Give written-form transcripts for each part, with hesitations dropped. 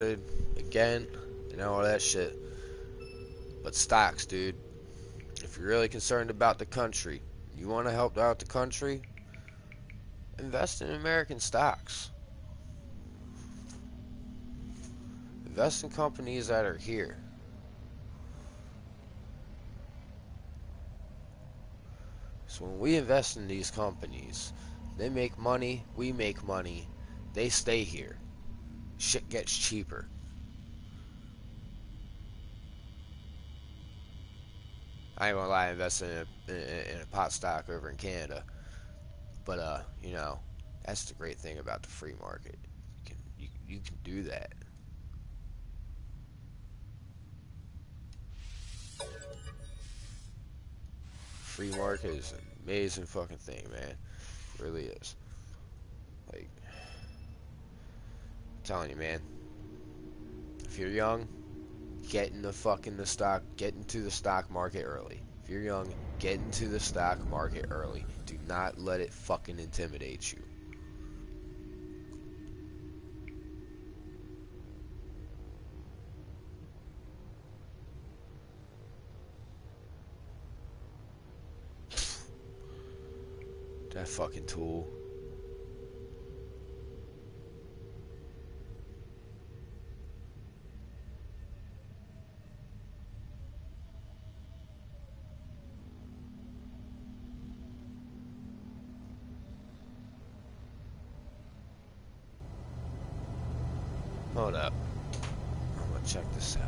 again, all that shit. But stocks, dude. If you're really concerned about the country, you want to help out the country, invest in American stocks. Invest in companies that are here. So when we invest in these companies, they make money, we make money, they stay here. Shit gets cheaper. I ain't gonna lie, I invested in a pot stock over in Canada. But that's the great thing about the free market. You can do that. Free market is an amazing fucking thing, man. It really is. Like, I'm telling you, man. If you're young, get into the stock market early. If you're young, get into the stock market early. Do not let it fucking intimidate you. That fucking tool. Hold up. I'm gonna check this out.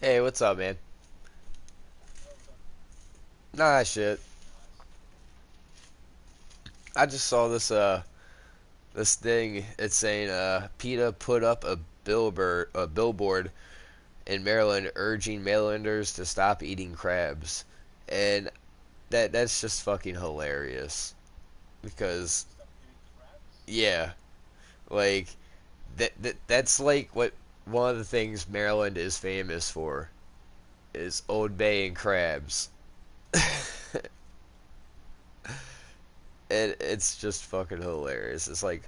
Hey, what's up, man? Nah, shit. I just saw this thing. It's saying PETA put up a billboard in Maryland urging Marylanders to stop eating crabs, and that's just fucking hilarious because yeah, like that's like what one of the things Maryland is famous for is Old Bay and crabs. And it's just fucking hilarious. It's like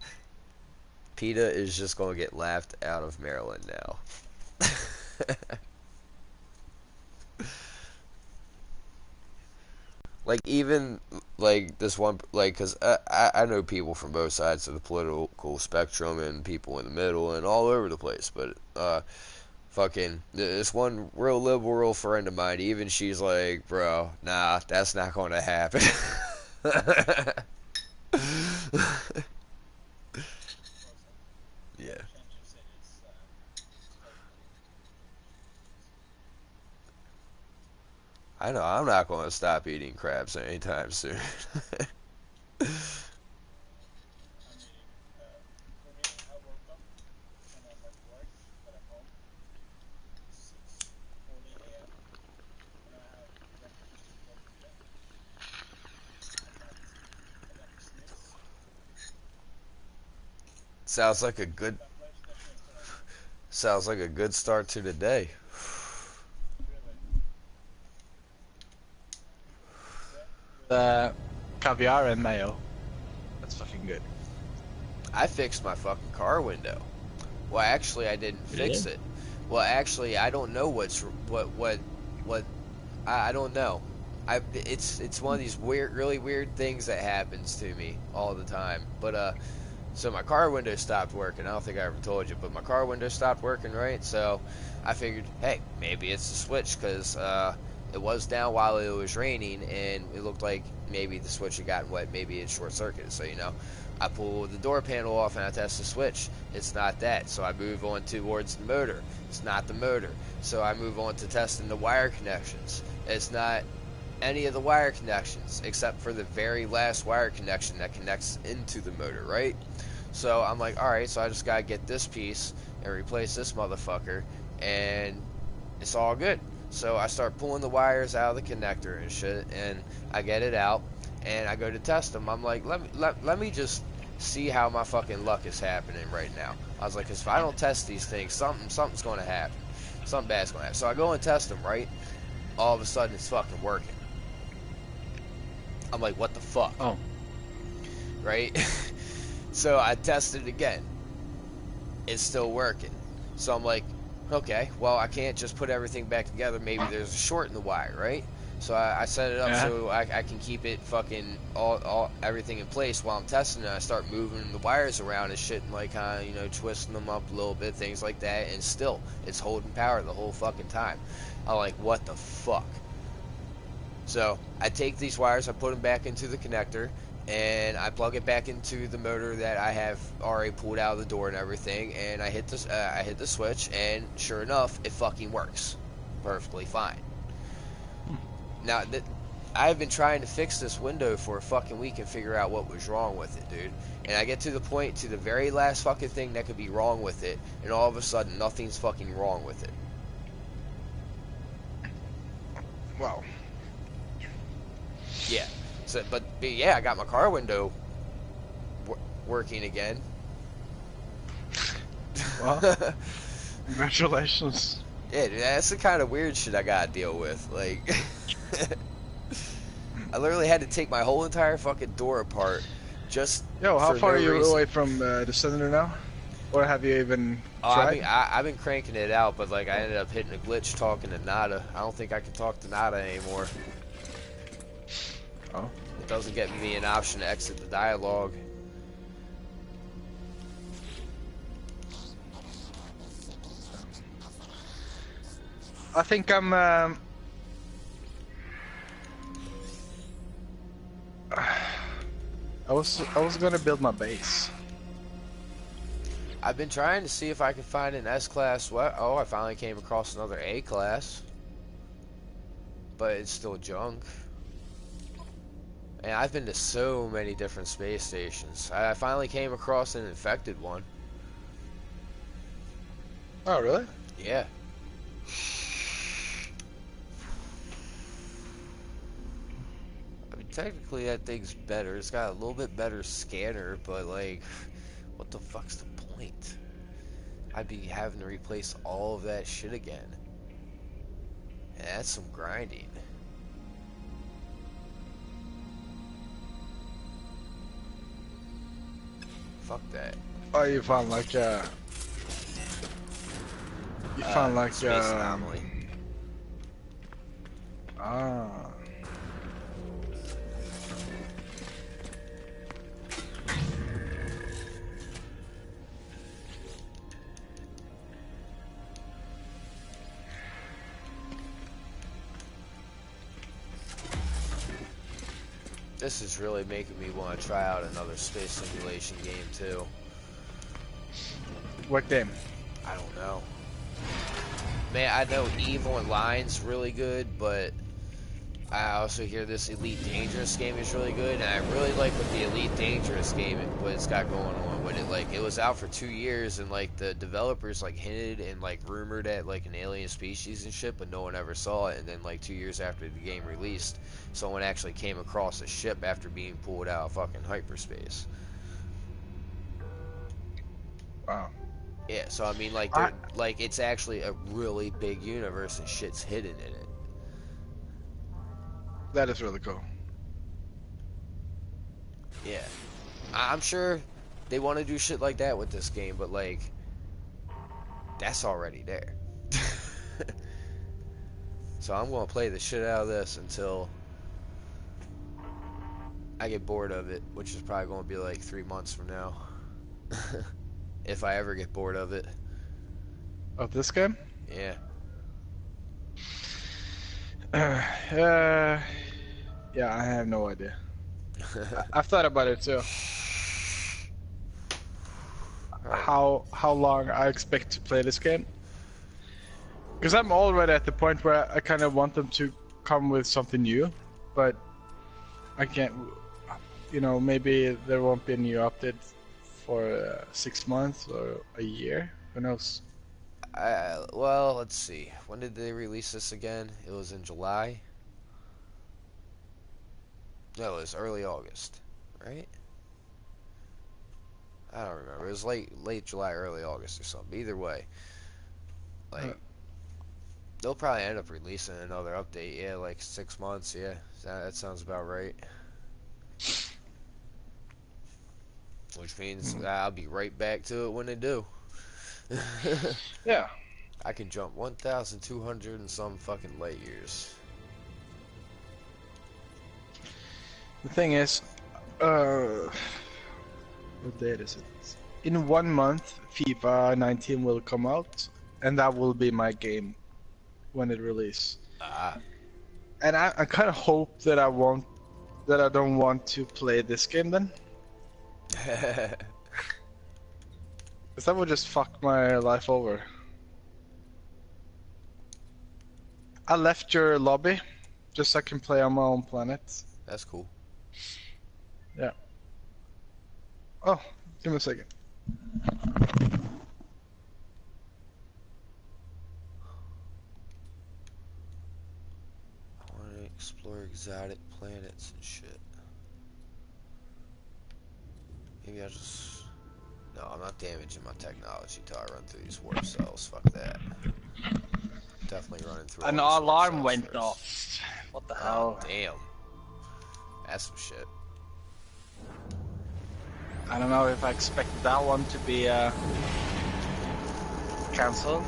PETA is just gonna get laughed out of Maryland now. Like even like this one, like, cause I know people from both sides of the political spectrum and people in the middle and all over the place, but fucking this one real liberal friend of mine, even she's like, bro, nah, that's not gonna happen. Yeah. I know I'm not going to stop eating crabs anytime soon. Sounds like a good sounds like a good start to the day. Caviar and mayo. That's fucking good. I fixed my fucking car window. Well, actually, I didn't Yeah. fix it. Well, actually, I don't know what I don't know. It's one of these weird, really weird things that happens to me all the time. But so my car window stopped working. I don't think I ever told you, but my car window stopped working, right? So I figured, hey, maybe it's the switch because it was down while it was raining, and it looked like maybe the switch had gotten wet. Maybe it short circuited. So I pull the door panel off and I test the switch. It's not that. So I move on towards the motor. It's not the motor. So I move on to testing the wire connections. It's not any of the wire connections except for the very last wire connection that connects into the motor, right? So I'm like, alright, so I just gotta get this piece and replace this motherfucker, and it's all good. So I start pulling the wires out of the connector and shit, and I get it out, and I go to test them. I'm like, let me just see how my fucking luck is happening right now. I was like, 'cause if I don't test these things, something's going to happen. Something bad's going to happen. So I go and test them, right? All of a sudden, it's fucking working. I'm like, what the fuck? Oh. Right? So I tested it again. It's still working. So I'm like, okay, well, I can't just put everything back together. Maybe there's a short in the wire, right? So I set it up so I can keep it fucking all everything in place while I'm testing it. I start moving the wires around and shit and like kind of, twisting them up a little bit, things like that. And still, it's holding power the whole fucking time. I'm like, what the fuck? So I take these wires, I put them back into the connector, and I plug it back into the motor that I have already pulled out of the door and everything, and I hit the switch, and sure enough, it fucking works perfectly fine. Now, I've been trying to fix this window for a fucking week and figure out what was wrong with it, dude. And I get to the point, to the very last fucking thing that could be wrong with it, and all of a sudden, nothing's fucking wrong with it. Wow. Yeah. So, but yeah, I got my car window working again. Well, congratulations. Yeah, dude, that's the kind of weird shit I gotta deal with. Like, I literally had to take my whole entire fucking door apart just. Yo, how for far no are you reason. away from the cylinder now? Or have you even Oh, tried? I've been cranking it out, but like I ended up hitting a glitch talking to Nada. I don't think I can talk to Nada anymore. Oh. It doesn't get me an option to exit the dialogue. I think I'm. I was gonna build my base. I've been trying to see if I can find an S-Class. What? Oh, I finally came across another A-Class. But it's still junk. And I've been to so many different space stations. I finally came across an infected one. Oh, really? Yeah. I mean, technically that thing's better. It's got a little bit better scanner, but like, what the fuck's the point? I'd be having to replace all of that shit again. And that's some grinding. Fuck that. Oh, you found like You found like Space anomaly. Ah. This is really making me want to try out another space simulation game too. What game? I don't know. Man, I know EVE Online's really good, but I also hear this Elite Dangerous game is really good, and I really like what the Elite Dangerous game, what it's got going on with it. Like, it was out for 2 years, and like the developers like hinted and like rumored at like an alien species and shit, but no one ever saw it. And then like 2 years after the game released, someone actually came across a ship after being pulled out of fucking hyperspace. Wow. Yeah, so I mean, like, like it's actually a really big universe and shit's hidden in it. That is really cool. Yeah, I'm sure they want to do shit like that with this game, but like, that's already there. So I'm gonna play the shit out of this until I get bored of it, which is probably gonna be like 3 months from now. If I ever get bored of it. Of this game? Yeah. Yeah, I have no idea. I've thought about it too. How long I expect to play this game? Because I'm already at the point where I kind of want them to come with something new, but I can't. You know, maybe there won't be a new update for 6 months or a year. Who knows? Well, let's see. When did they release this again? It was in July. No, it was early August, right? I don't remember. It was late July, early August or something. Either way, like they'll probably end up releasing another update. Yeah, like 6 months. Yeah, that sounds about right. Which means I'll be right back to it when they do. Yeah. I can jump 1,200 and some fucking light years. The thing is, what date is it? In 1 month, FIFA 19 will come out, and that will be my game when it releases. And I kind of hope that I don't want to play this game then. Because that would just fuck my life over. I left your lobby just so I can play on my own planet. That's cool. Yeah. Oh, give me a second. I want to explore exotic planets and shit. Maybe I'll just... No, I'm not damaging my technology till I run through these warp cells. Fuck that. Definitely running through An all these warp alarm cells went first. off. What the Oh, hell? damn. That's some shit. I don't know if I expected that one to be cancelled.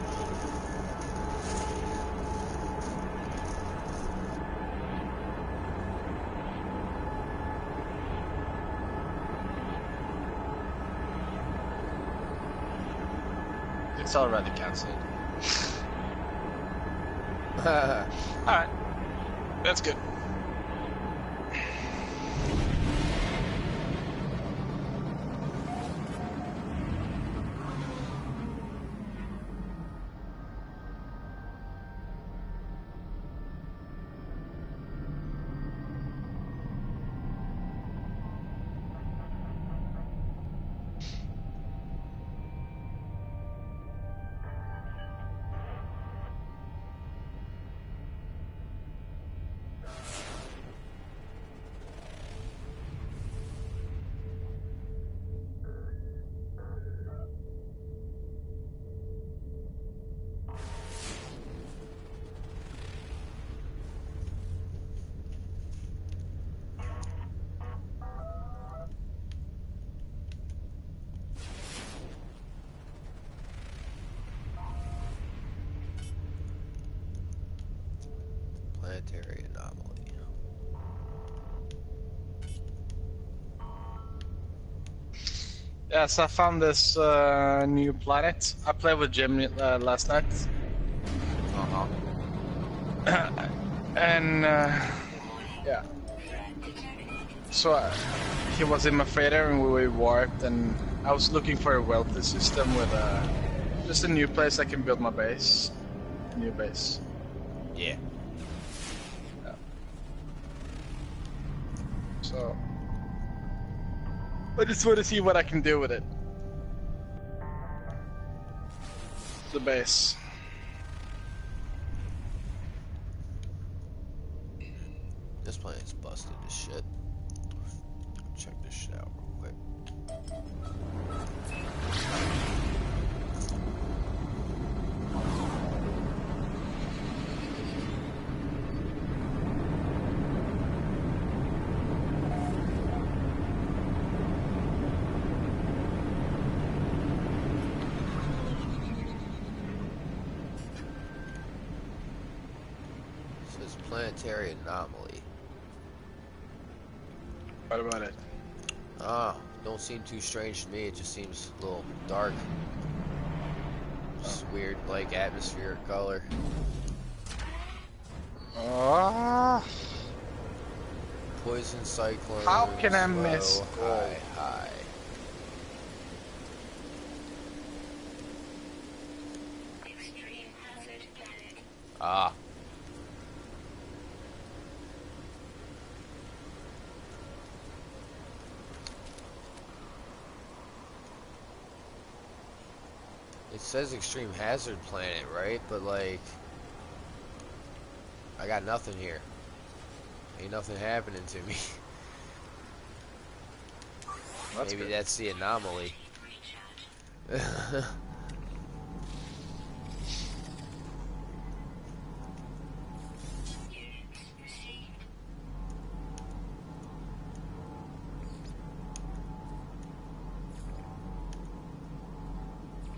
It's already cancelled. Alright. That's good. planetary anomaly. Yes, I found this new planet. I played with Jim last night. And yeah. So he was in my freighter and we warped, and I was looking for a wealthy system with just a new place I can build my base. New base. Yeah. So I just want to see what I can do with it. The base. This planet's busted as shit. Check this shit out real quick. It says planetary anomaly. What about it? Don't seem too strange to me. It just seems a little dark. Just weird, like atmospheric color. Poison cyclone. How can I miss? High. Ah. It says extreme hazard planet, right? But like, I got nothing here. Ain't nothing happening to me. That's Maybe good. that's the anomaly.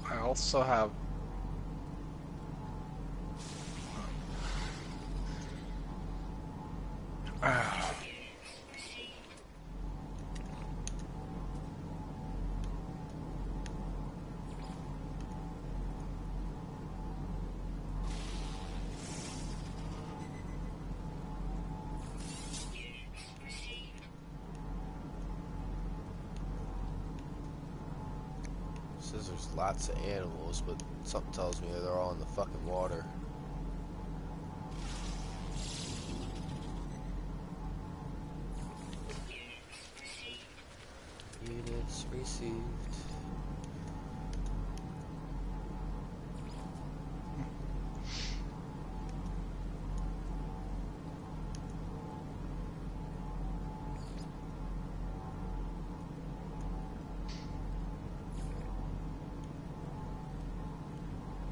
I also have. Says there's lots of animals, but something tells me they're all in the fucking water. Units received.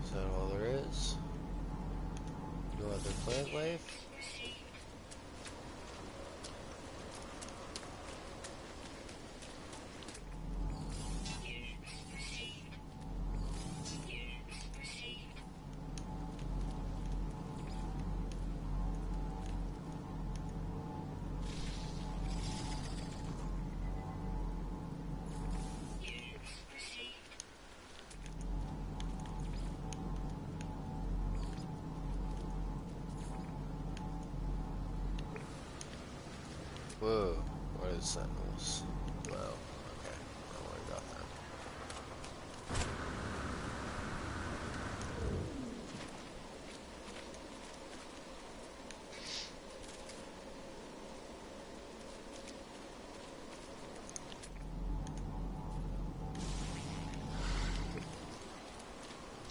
Is that all there is? No other plant life? Whoa, what are the sentinels? Well, okay, don't worry about that.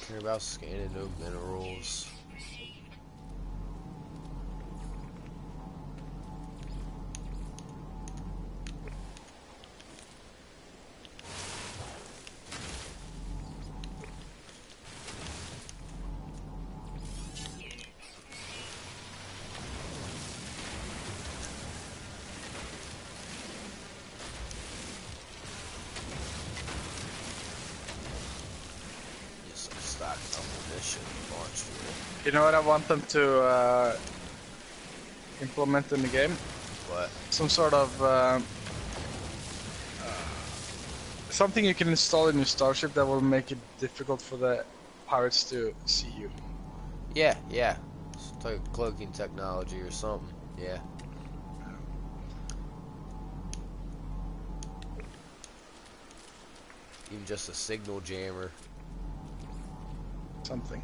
Care about scanning no minerals. Stock ammunition launch fuel. You know what I want them to implement in the game. What? Some sort of something you can install in your starship that will make it difficult for the pirates to see you. Yeah, yeah. It's like cloaking technology or something. Yeah. Even just a signal jammer. Something.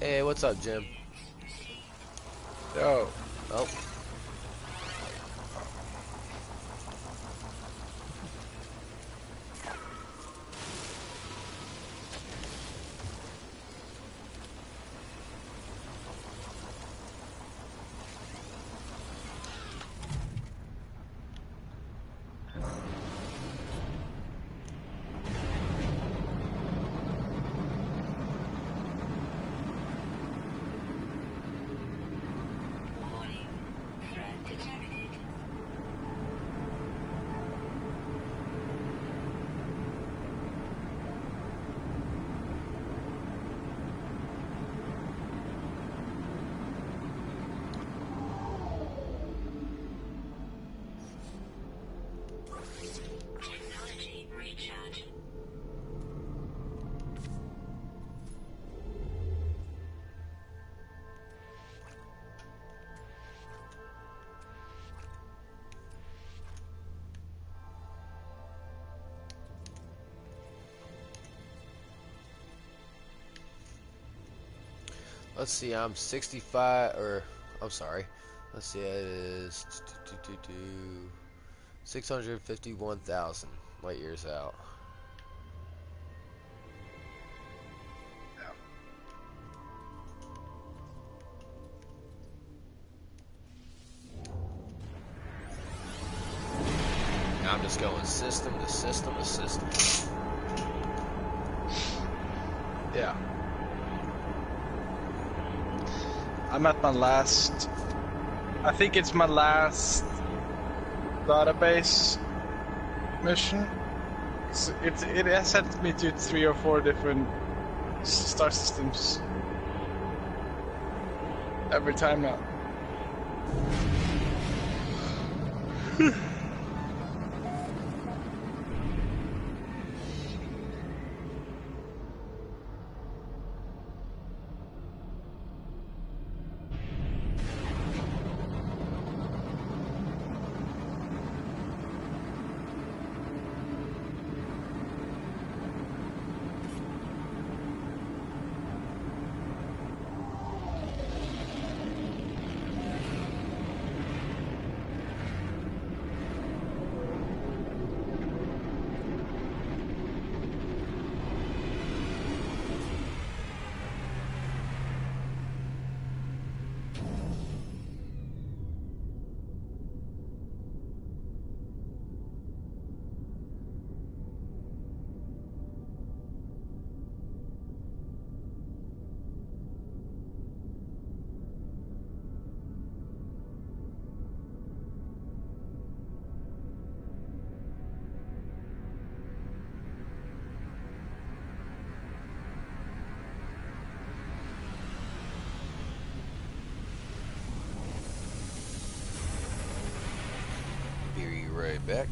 Hey, what's up, Jim? Yo. Oh. Let's see, I'm 65, or, I'm sorry. Let's see, it is 651,000 light years out. Now I'm just going system to system to system. Yeah. I'm at my last. I think it's my last database mission. It has sent me to 3 or 4 different star systems every time now. Be right back.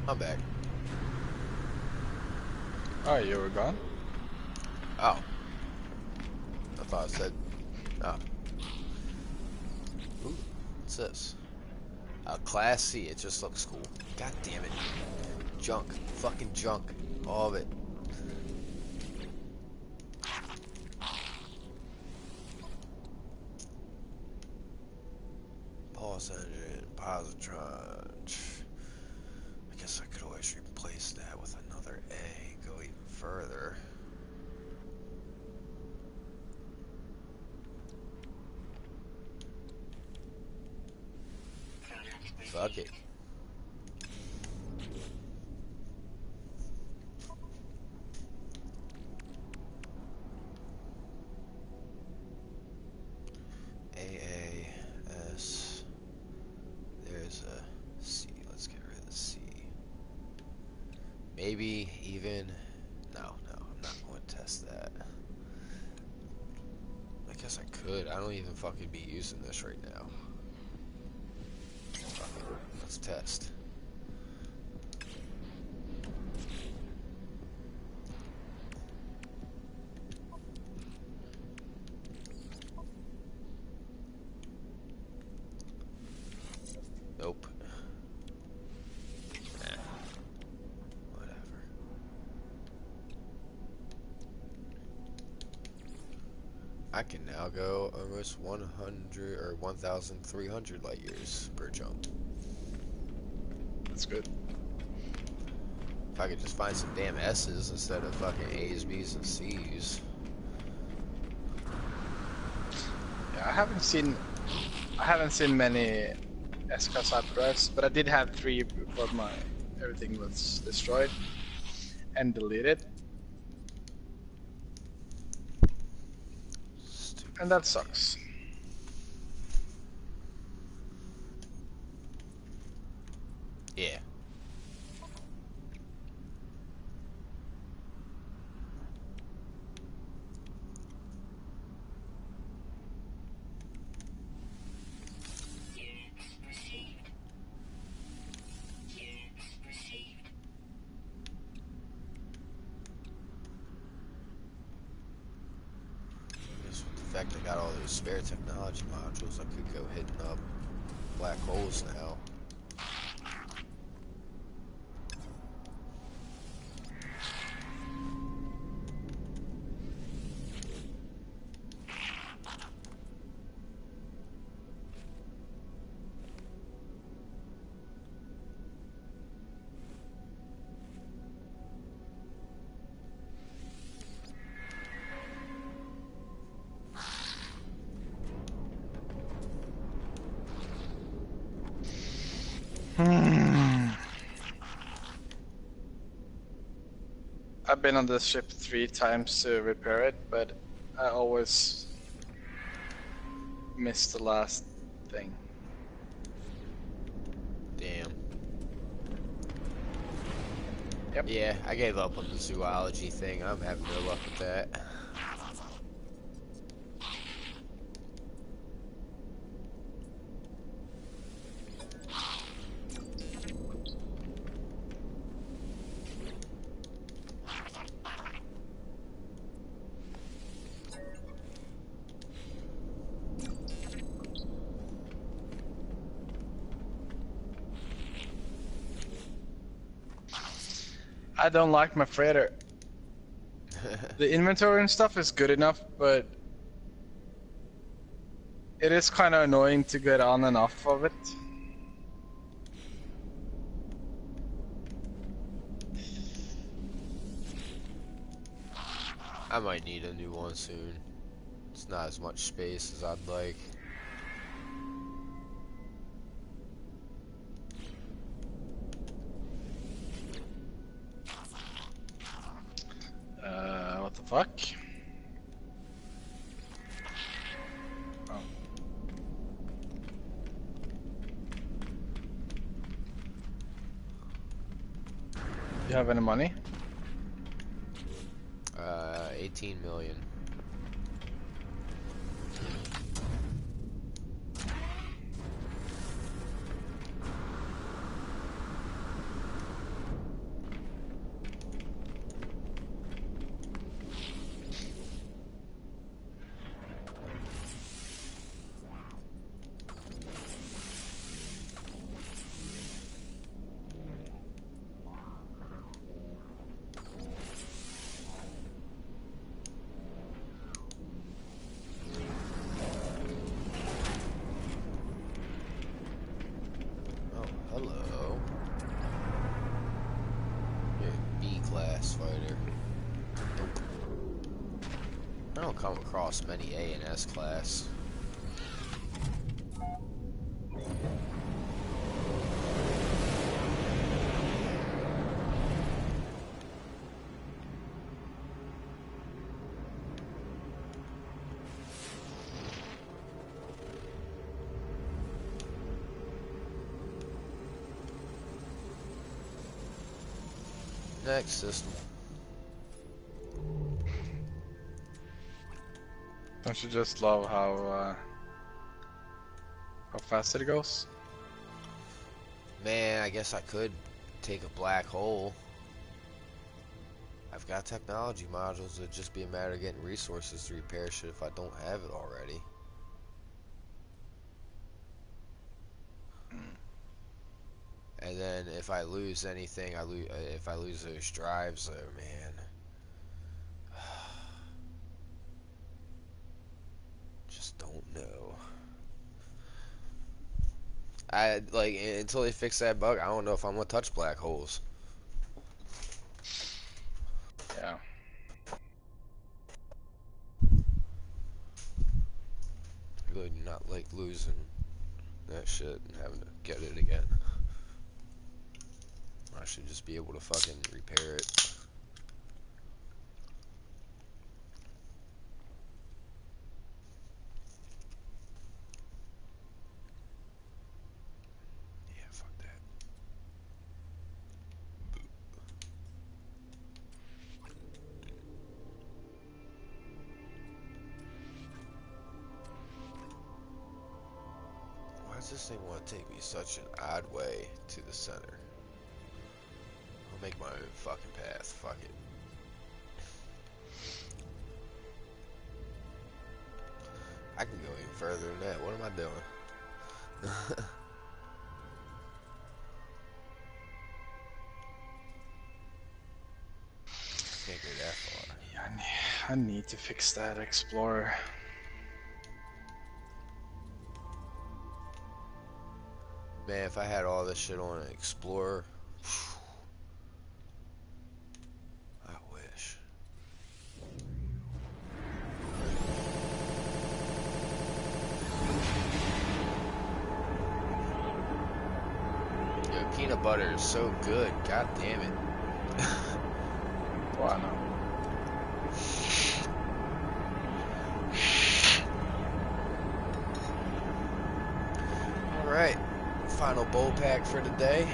I'm back. Oh, you were gone? Oh. I thought I said... Oh. Ooh, what's this? Class C. It just looks cool. God damn it. Junk. Fucking junk. All of it. Pulse engine. Positron. I guess I could always replace that with another A. Go even further. Fuck it. AAS. There's a C. Let's get rid of the C. Maybe even... No, I'm not going to test that. I guess I could. I don't even fucking be using this right now. Fuck it. Let's test. Nope. Nah. Whatever. I can now go almost 100 or 1,300 light years per jump. That's good. If I could just find some damn S's instead of fucking A's, B's, and C's. Yeah, I haven't seen many S-Class hyperdrives, but I did have 3 before everything was destroyed and deleted. Stupid. And that sucks. Yeah. I fact I got all those spare technology modules, I could go hitting up black holes now. I've been on this ship 3 times to repair it, but I always miss the last thing. Damn. Yep. Yeah, I gave up on the zoology thing. I'm having no luck with that. I don't like my freighter. The inventory and stuff is good enough, but it is kind of annoying to get on and off of it. I might need a new one soon. It's not as much space as I'd like. What the fuck? Oh. You have any money? 18 million. class fighter. Nope. I don't come across many A and S class. Next system. Don't you just love how fast it goes? Man, I guess I could take a black hole. I've got technology modules. It'd just be a matter of getting resources to repair shit if I don't have it already. And then if I lose anything, if I lose those drives, oh man. Just don't know. I like until they fix that bug, I don't know if I'm gonna touch black holes. Yeah. I really do not like losing that shit and having to get it again. I should just be able to fucking repair it. Yeah, fuck that. Why does this thing want to take me such an odd way to the center? I'll make my own fucking path. Fuck it. I can go even further than that. What am I doing? Can't go that far. Yeah, I need to fix that Explorer. Man, if I had all this shit on an Explorer, I wish. Yo, peanut butter is so good. God damn it. Well, I know. Alright. Final bowl pack for today.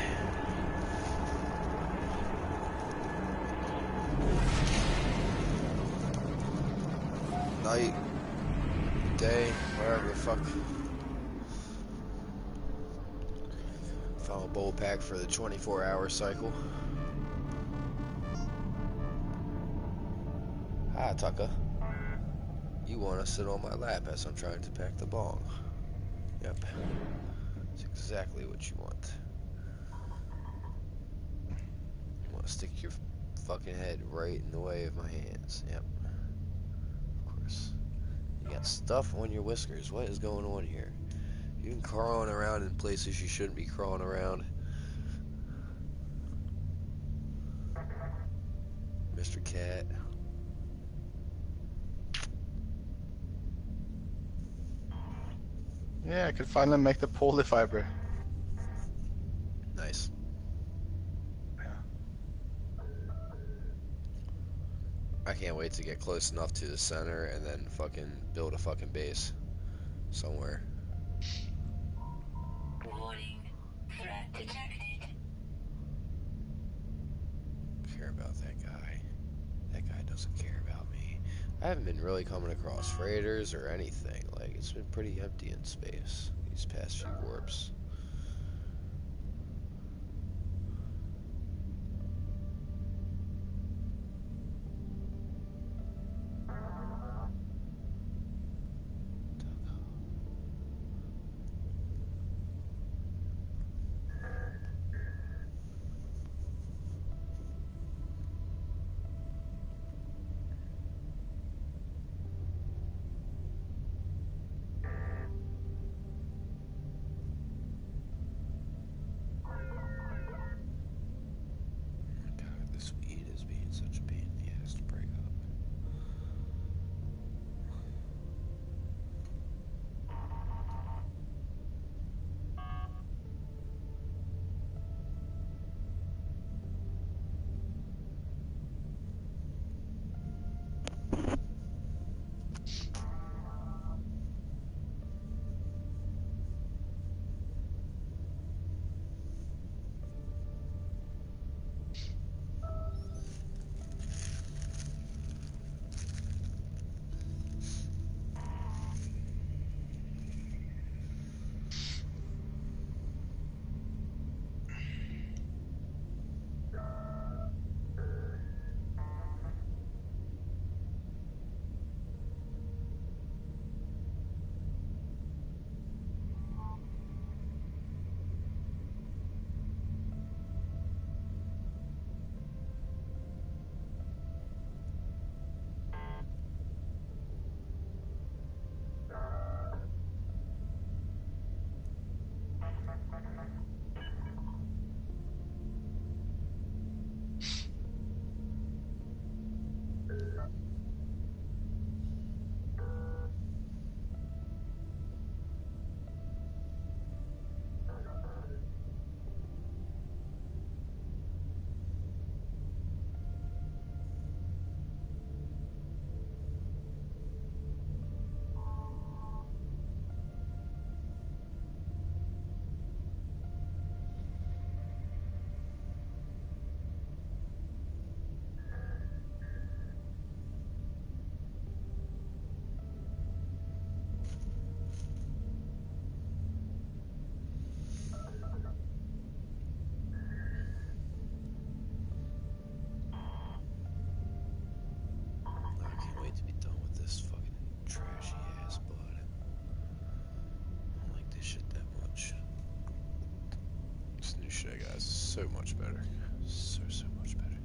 Night, day, whatever the fuck. Final bowl pack for the 24-hour cycle. Hi, Tucker. You want to sit on my lap as I'm trying to pack the bong. Yep. That's exactly what you want. You want to stick your fucking head right in the way of my hands. Yep. Of course. You got stuff on your whiskers. What is going on here? You've been crawling around in places you shouldn't be crawling around. Mr. Cat. Yeah, I could finally make the polyfiber. Nice. I can't wait to get close enough to the center and then fucking build a fucking base somewhere. Warning. Threat detected. Care about that guy. That guy doesn't care about me. I haven't been really coming across freighters or anything. Like, it's been pretty empty in space these past few warps. God, this weed is being So much better. So much better.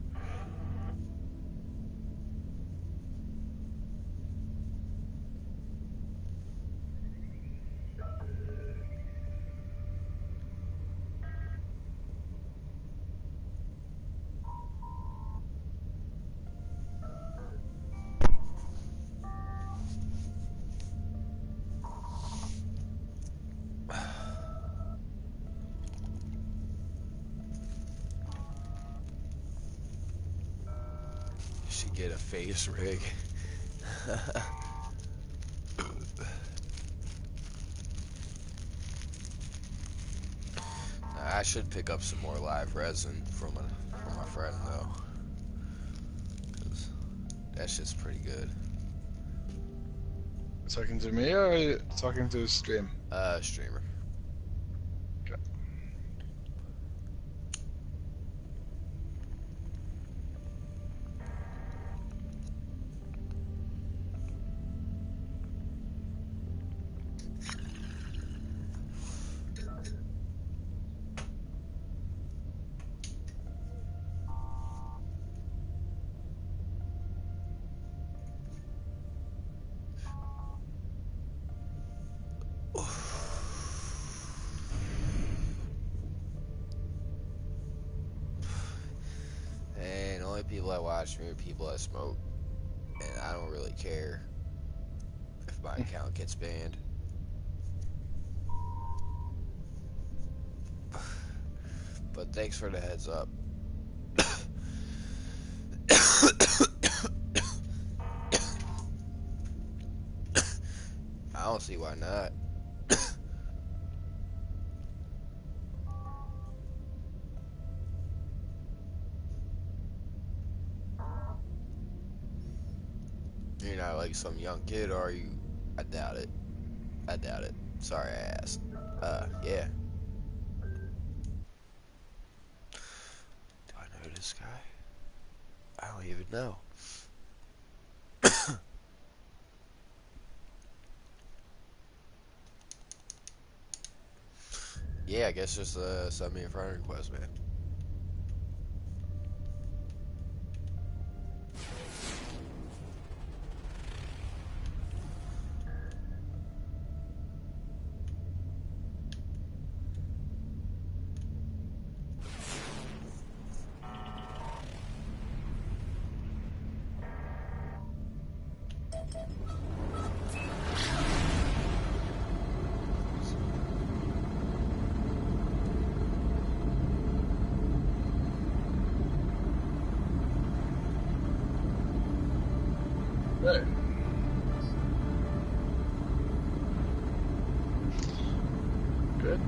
Should get a face rig. I should pick up some more live resin from my friend though, 'cause that shit's pretty good. Talking to me or talking to the stream? Streamer. Okay. And the only people that watch me are people that smoke, and I don't really care if my account gets banned. But thanks for the heads up. I don't see why not. You're not like some young kid, are you? I doubt it. I doubt it. Sorry I asked. Yeah. Do I know this guy? I don't even know. Yeah, I guess just send me a friend request, man. Hey. Good.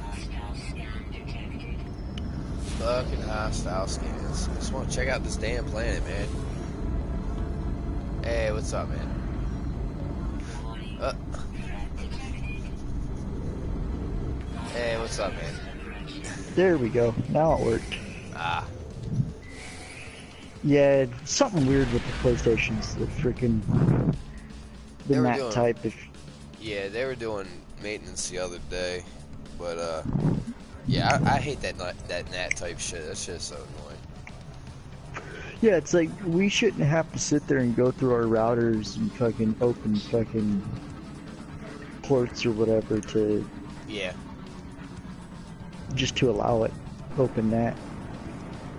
Hostile scan detected. Fucking hostile scans. I just want to check out this damn planet, man. Hey, what's up, man? Warning. Uh, Threat detected. hey, what's up, man? There we go. Now it worked. Ah, Yeah, something weird with the PlayStations. The freaking They the were NAT doing- type. If yeah, they were doing maintenance the other day, but yeah, I hate that NAT type shit. That shit's so annoying. yeah, it's like we shouldn't have to sit there and go through our routers and fucking open fucking ports or whatever to Yeah, just to allow it open NAT.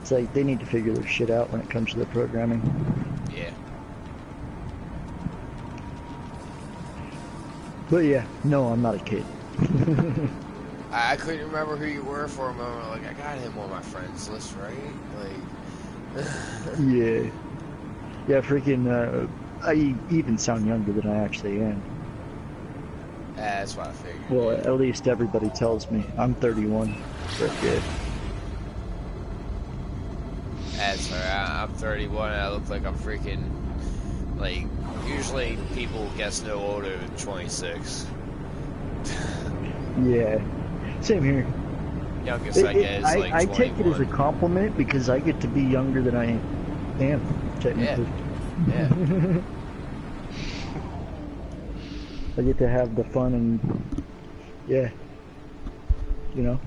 It's like they need to figure their shit out when it comes to their programming. yeah. But yeah, no, I'm not a kid. I couldn't remember who you were for a moment. Like, I got him on my friends list, right? Like, Yeah. Yeah, freaking, I even sound younger than I actually am. that's what I figured. Well, at least everybody tells me. I'm 31. But yeah. That's alright. I'm 31 and I look like I'm freaking, like, usually people guess no older than 26. Yeah. Same here. Youngest I get is like 21. I take it as a compliment because I get to be younger than I am. am, technically. Yeah. I get to have the fun and, yeah. You know?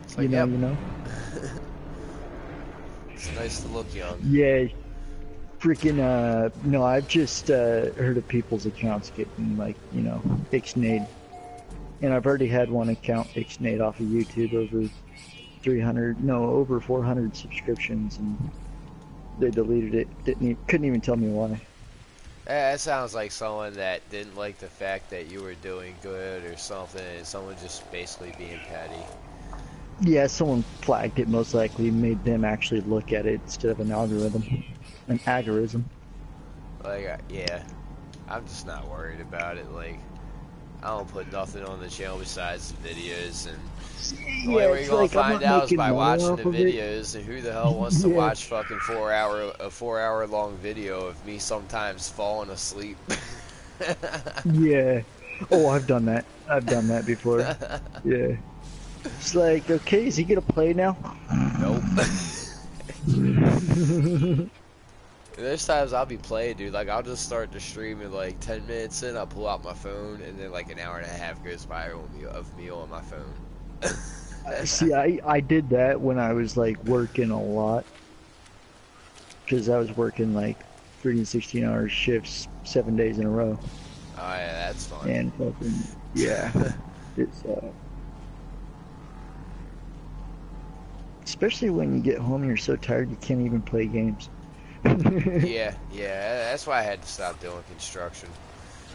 It's like, you yep. know? It's nice to look young. Yeah. Freaking, no, I've just, heard of people's accounts getting, like, you know, ixnayed. And I've already had one account ixnayed off of YouTube over 400 subscriptions, and they deleted it. Couldn't even tell me why. That sounds like someone that didn't like the fact that you were doing good or something, and someone just basically being petty. Yeah, someone flagged it, most likely made them actually look at it instead of an algorithm. An agorism. Like, yeah, I'm just not worried about it. Like, I don't put nothing on the channel besides the videos, and the only way you're gonna find out is by watching the videos. And who the hell wants to watch fucking 4 hour long video of me sometimes falling asleep? Yeah. Oh, I've done that. I've done that before. Yeah. It's like, okay, is he gonna play now? Nope. There's times I'll be playing, dude. Like, I'll just start the stream in like 10 minutes in, I'll pull out my phone, and then like an hour and a half goes by of me on my phone. See, I did that when I was like working a lot. Because I was working like 16-hour shifts 7 days in a row. Oh yeah, that's fun. And fucking, yeah. It's, especially when you get home and you're so tired you can't even play games. Yeah, that's why I had to stop doing construction.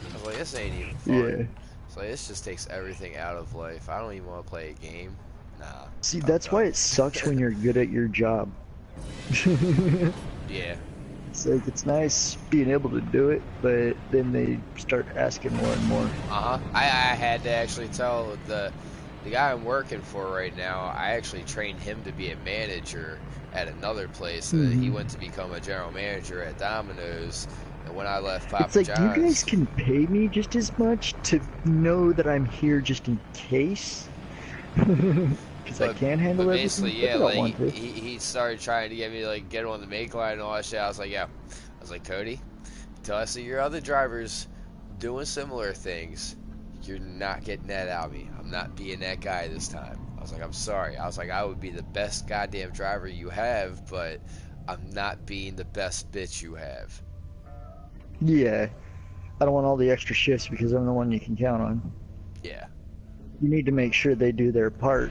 I was like, this ain't even fun. Yeah. It's like, this just takes everything out of life. I don't even want to play a game. Nah. See, that's why it sucks when you're good at your job. Yeah. It's like, it's nice being able to do it, but then they start asking more and more. Uh-huh. I had to actually tell the guy I'm working for right now, I actually trained him to be a manager at another place, and then he went to become a general manager at Domino's. And when I left Papa It's like, John's, you guys can pay me just as much to know that I'm here just in case. Because I can't handle but everything. basically, yeah, I don't like want to. he started trying to get me to like get on the make line and all that shit. I was like, yeah. I was like, Cody, until I see your other drivers doing similar things, you're not getting that out of me. I'm not being that guy this time. I was like, I'm sorry. I was like, I would be the best goddamn driver you have, but I'm not being the best bitch you have. Yeah. I don't want all the extra shifts because I'm the one you can count on. Yeah. You need to make sure they do their part.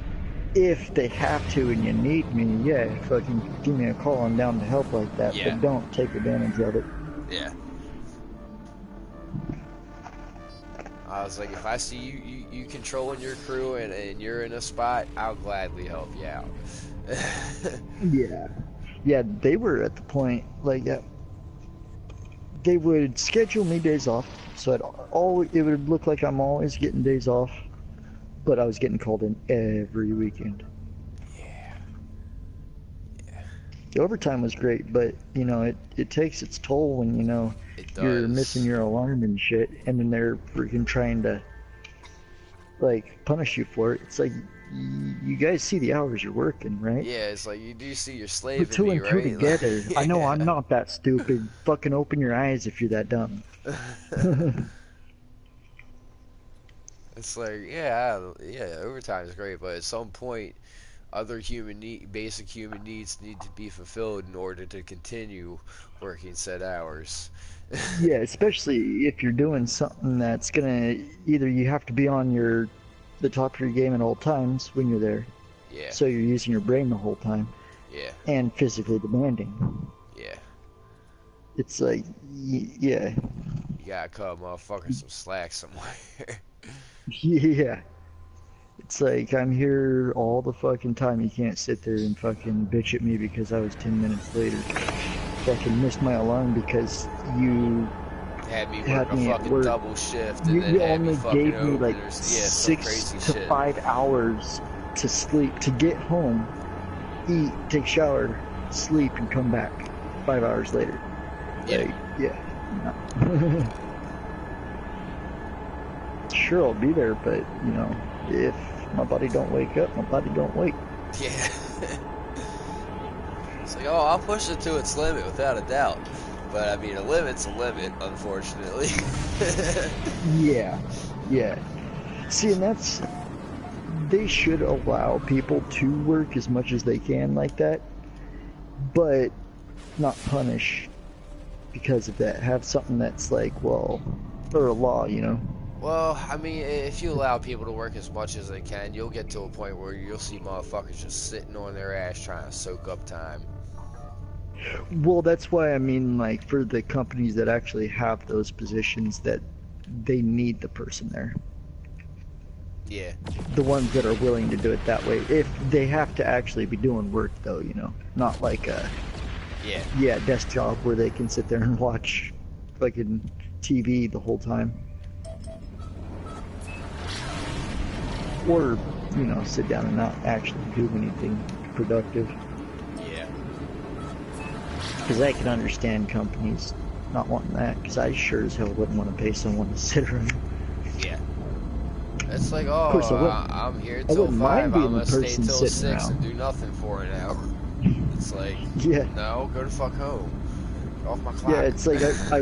If they have to and you need me, yeah, fucking give me a call. I'm down to help like that, Yeah. but don't take advantage of it. Yeah. I was like, if I see you controlling your crew and you're in a spot, I'll gladly help you out. Yeah. Yeah, they were at the point, like, they would schedule me days off, so it would look like I'm always getting days off, but I was getting called in every weekend. Yeah. The overtime was great, but, you know, it takes its toll when, you know, It does. you're missing your alarm and shit, and then they're freaking trying to, like, punish you for it. It's like, you guys see the hours you're working, right? Yeah, it's like you do see your slave Put two in me, and two right? together. Like, I know yeah. I'm not that stupid. Fucking open your eyes if you're that dumb. It's like, yeah, overtime is great, but at some point, other basic human needs need to be fulfilled in order to continue working said hours. Yeah, especially if you're doing something that's gonna either you have to be on the top of your game at all times when you're there, Yeah, so you're using your brain the whole time, yeah, and physically demanding. yeah. It's like, yeah, You gotta cut a motherfucker some slack somewhere. yeah. It's like, I'm here all the fucking time. You can't sit there and fucking bitch at me because I was 10 minutes later. Fucking missed my alarm because you Had me Had work a me at fucking work. double shift and you then had me only fucking gave me like openers. Yeah, some 6 crazy to shit. 5 hours to sleep, to get home, eat, take shower, sleep, and come back 5 hours later. Yeah. Like, yeah. No. Sure, I'll be there, but, you know, if my body don't wake up, my body don't wait. Yeah. So like, oh, I'll push it to its limit without a doubt. But I mean, a limit's a limit, unfortunately. Yeah, yeah. See, and that's, they should allow people to work as much as they can like that, but not punish because of that. Have something that's like, well, or a law, you know. Well, I mean, if you allow people to work as much as they can, you'll get to a point where you'll see motherfuckers just sitting on their ass trying to soak up time. Well, that's why I mean, like, for the companies that actually have those positions, that they need the person there. Yeah. The ones that are willing to do it that way. If they have to actually be doing work, though, you know, not like a Yeah. desk job where they can sit there and watch fucking TV the whole time, or you know, sit down and not actually do anything productive. Yeah. Because I can understand companies not wanting that, because I sure as hell wouldn't want to pay someone to sit around. Yeah. It's like, course I oh, wouldn't- I'm here I till wouldn't 5, mind I'm being gonna the stay person till sitting 6 and around. do nothing for an hour. It's like, Yeah. no, go to fuck home. Get off my clock. Yeah, it's like I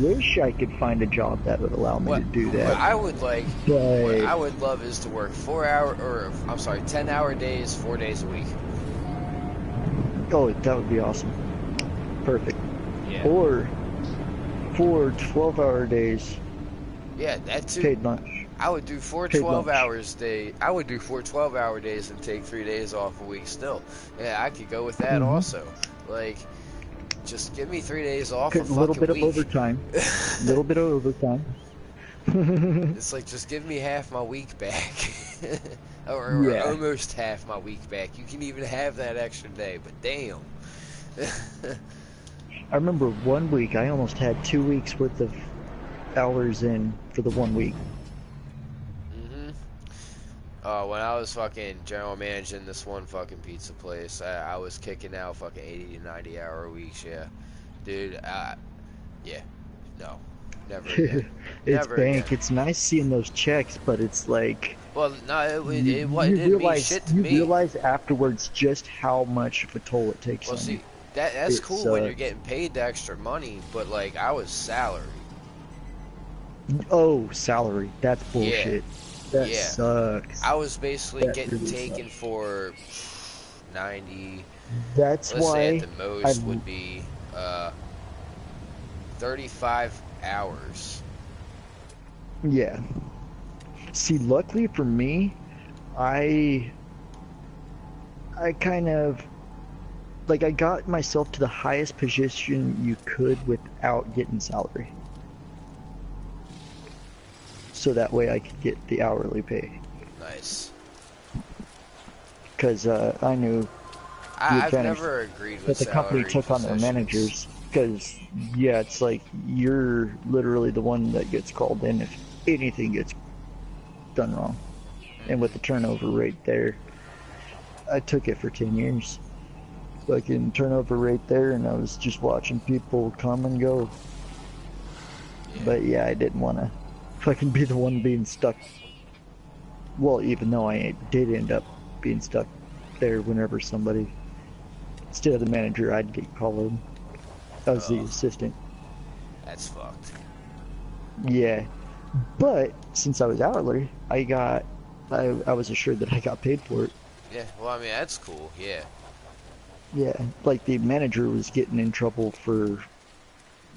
wish I could find a job that would allow me to do What that. I would like, what But I would love is to work 10-hour days, 4 days a week. oh, that would be awesome. Perfect. Yeah. Or 12-hour days, Yeah, that too. paid lunch. I would do four Paid 12 lunch. hours day. I would do 4 12-hour days and take 3 days off a week still. Yeah, I could go with that Mhm. also. Like, just give me 3 days off A little bit of week. overtime. A little bit of overtime. It's like, just give me half my week back. or Yeah. almost half my week back. You can even have that extra day, but damn. I remember one week I almost had 2 weeks worth of hours in for the 1 week. When I was fucking general managing this one fucking pizza place, I was kicking out fucking 80 to 90 hour weeks, yeah. Dude, yeah. No. Never again. It's Never bank. again. It's nice seeing those checks, but it's like Well, no, it you didn't mean realize shit to you me. realize afterwards just how much of a toll it takes Well, on see, you. that's It cool when you're sucks. getting paid the extra money, but like, I was salary. Oh, salary. That's bullshit. That Yeah. sucks. I was basically That getting really taken sucks. for 90, That's let's say why at the most I've- would be 35 hours. yeah. See, luckily for me, I kind of like I got myself to the highest position you could without getting salary. So that way I could get the hourly pay. Nice. Because I knew I've advantage never agreed with that the company salary took on their positions. managers. Because, yeah, it's like you're literally the one that gets called in if anything gets done wrong. And with the turnover rate there, I took it for 10 years. Fucking turnover rate there, and I was just watching people come and go. Yeah. But yeah, I didn't want to fucking be the one being stuck. Well, even though I did end up being stuck there whenever somebody, instead of the manager, I'd get called in. I was the Oh. assistant. That's fucked. Yeah. But since I was hourly, I was assured that I got paid for it. Yeah, well, I mean, that's cool, yeah. Yeah, like the manager was getting in trouble for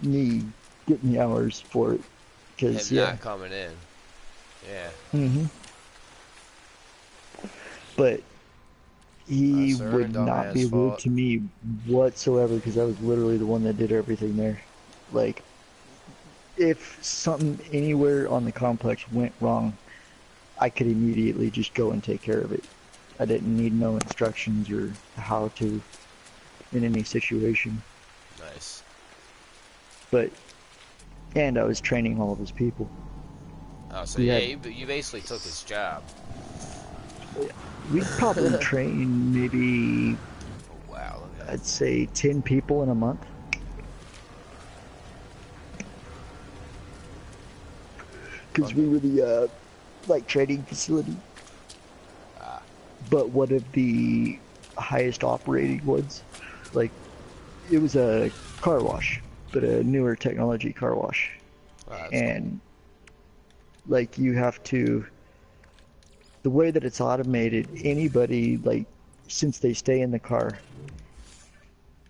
me getting the hours for it. Him Because, yeah. not coming in. Yeah. hmm But he Sir, would not be dumbass rude fault. to me whatsoever because I was literally the one that did everything there. Like, if something anywhere on the complex went wrong, I could immediately just go and take care of it. I didn't need no instructions or how to in any situation. Nice. But, and I was training all of his people. Oh, so Yeah. yeah, you basically took his job. We probably trained maybe, Oh, wow, look at that. I'd say 10 people in a month. Because we were the, like, training facility. Ah. But one of the highest operating ones. Like, it was a car wash, but a newer technology car wash. Oh, that's And like you have to, the way that it's automated, anybody like since they stay in the car,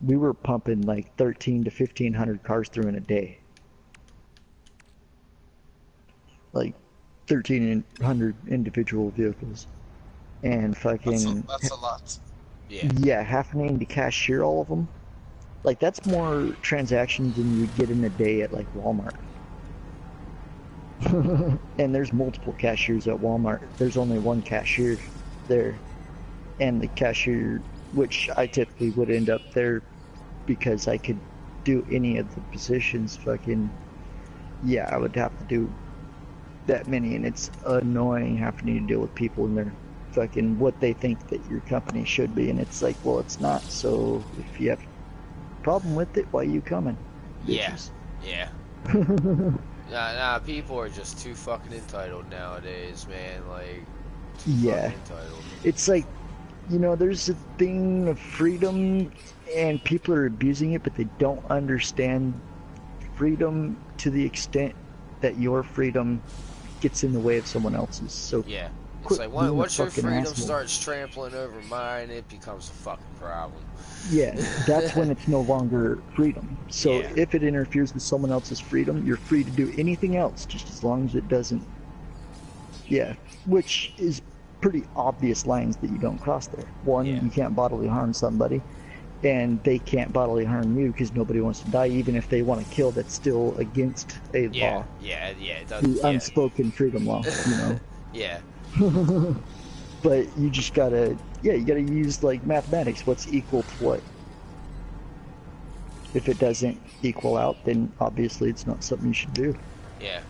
we were pumping like 13 to 1500 cars through in a day. Like 1300 individual vehicles. And fucking That's a lot. cool. Yeah. yeah, having to cashier all of them. Like that's more transactions than you'd get in a day at like Walmart. And there's multiple cashiers at Walmart. There's only one cashier there. And the cashier, which I typically would end up there because I could do any of the positions, fucking, yeah, I would have to do that many, and it's annoying having to deal with people and their fucking what they think that your company should be, and it's like, well, it's not. So if you have a problem with it, why are you coming? Yeah. Bitches? Yeah. Nah, people are just too fucking entitled nowadays, man. Like, too Yeah. fucking entitled. It's like, you know, there's a thing of freedom, and people are abusing it, but they don't understand freedom to the extent that your freedom gets in the way of someone else's. So Yeah. It's quit like, being a once your fucking freedom asshole. starts trampling over mine, it becomes a fucking problem. yeah, that's when it's no longer freedom. So Yeah. if it interferes with someone else's freedom, you're free to do anything else, just as long as it doesn't. Yeah, which is pretty obvious lines that you don't cross there. One, Yeah. you can't bodily harm somebody, and they can't bodily harm you because nobody wants to die. Even if they want to kill, that's still against a Yeah. law, Yeah. It the does. Yeah. unspoken freedom law. You know. Yeah. But you just gotta, yeah, you gotta use like mathematics. What's equal to what? If it doesn't equal out, then obviously it's not something you should do. Yeah.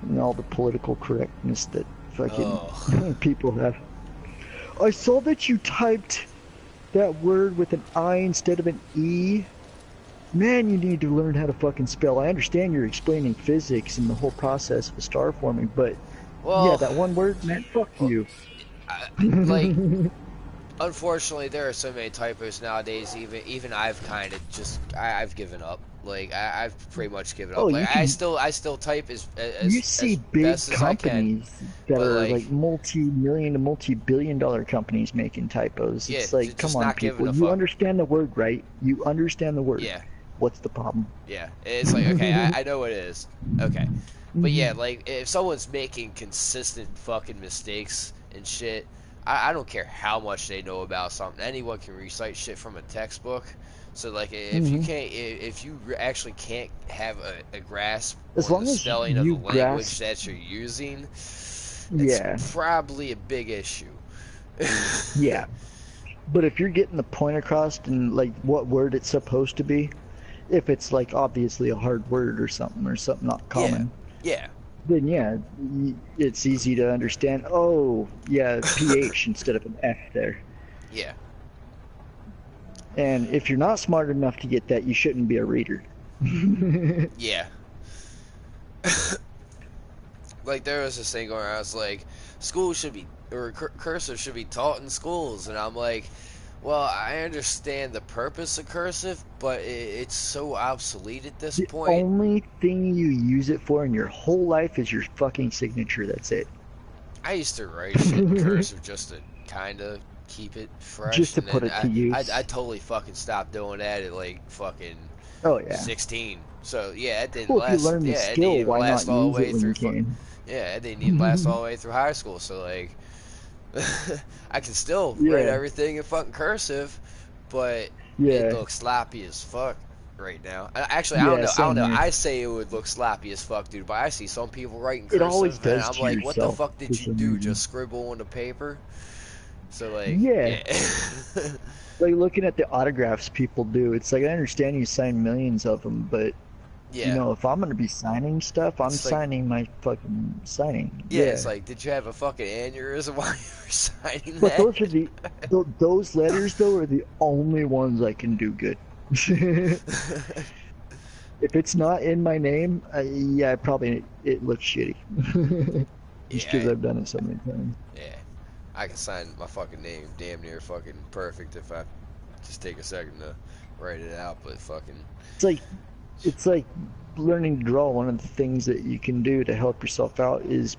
And all the political correctness that fucking Ugh. people have. I saw that you typed that word with an I instead of an E. Man, you need to learn how to fucking spell. I understand you're explaining physics and the whole process of star forming, but Well, yeah, that one word, man, fuck you. like, unfortunately, there are so many typos nowadays. Even I've kind of just I've given up. Like I've pretty much given up. Oh, Like you can- I still type as You see as big best as I can. companies that but, are like- like multi-million to multi-billion-dollar companies making typos. Yeah, it's like, just come on, not giving people. a You fuck. understand the word, right? You understand the word. Yeah. What's the problem? Yeah, it's like, okay, I know what it is. Okay. But yeah, Mm-hmm. like, if someone's making consistent fucking mistakes and shit, I don't care how much they know about something. Anyone can recite shit from a textbook. So, like, if you Mhm. can't, if you actually can't have a grasp As on long the as spelling of you the language grasp- that you're using, it's Yeah. probably a big issue. Yeah. But if you're getting the point across and like what word it's supposed to be, if it's like obviously a hard word or something not common, Yeah. then yeah, it's easy to understand. Oh, yeah, PH instead of an F there. Yeah. And if you're not smart enough to get that, you shouldn't be a reader. Yeah. Like, there was this thing where I was like, school should be, or cursive should be taught in schools, and I'm like, well, I understand the purpose of cursive, but it's so obsolete at this The point. only thing you use it for in your whole life is your fucking signature. That's it. I used to write shit in cursive just to kind of keep it fresh. Just to and put then it to use. I totally fucking stopped doing that at like fucking Oh yeah. 16. So yeah, it didn't Well, if last. you learn the yeah, it skill, didn't even why not last all the use way it when through. you can? Yeah, it didn't even last all the way through high school. So like, I can still Yeah. write everything in fucking cursive, but Yeah. it looks sloppy as fuck right now. Actually, Yeah, I don't know. same here. I say it would look sloppy as fuck, dude. But I see some people writing It cursive, always and does I'm to like, what the yourself fuck did for you some do? reason. Just scribble on the paper? So like, Yeah. yeah. Like looking at the autographs people do, it's like I understand you sign millions of them, but Yeah. you know, if I'm gonna be signing stuff, I'm It's like- signing my fucking signing. Yeah, it's like, did you have a fucking aneurysm while you were signing But that? those are those letters though are the only ones I can do good. If it's not in my name, yeah, it looks shitty. Just because Yeah. I've done it so many times. Yeah. I can sign my fucking name damn near fucking perfect if I just take a second to write it out. But fucking, It's like it's like learning to draw. One of the things that you can do to help yourself out is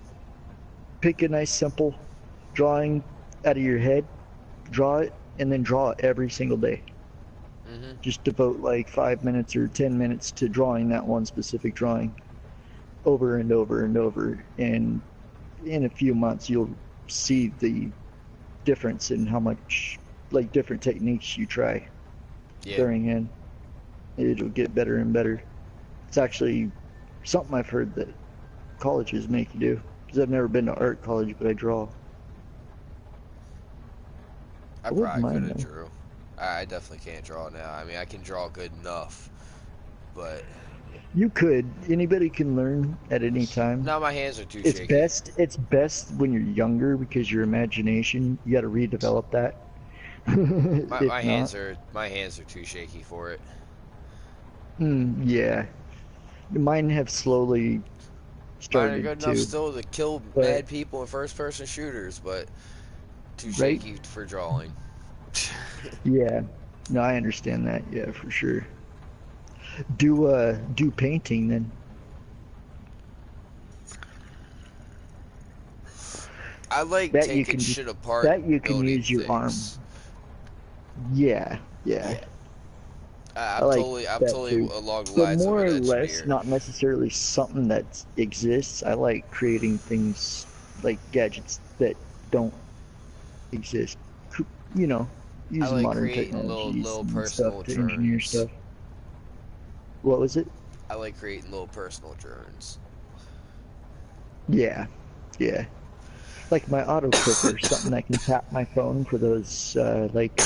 pick a nice simple drawing out of your head, draw it, and then draw it every single day. Just devote like 5 minutes or 10 minutes to drawing that one specific drawing over and over and over, and in a few months you'll see the difference in how much like different techniques you try yeah. during in. It'll get better and better. It's actually something I've heard that colleges make you do, because I've never been to art college, but I draw. I wouldn't probably mind could have that. drew. I definitely can't draw now. I mean, I can draw good enough, but You could. Anybody can learn at any time. now my hands are too It's shaky. best. It's best when you're younger because your imagination. You got to redevelop that. My hands are too shaky for it. Yeah. Mine have slowly Mine are started good enough to. still to kill but- mad people in first-person shooters, but too Right. shaky for drawing. Yeah. No, I understand that. Yeah, for sure. Do painting then. I like That you taking can- shit apart. that and you can building use your things. arm. Yeah. Yeah. I'm like totally that too. along the But lines more or of an less, engineer. not necessarily something that exists. I like creating things like gadgets that don't exist. You know, using like modern creating technologies little and personal stuff to engineer drones. stuff. What was it? I like creating little personal drones. Yeah, yeah. Like my auto clicker, something that can tap my phone for those like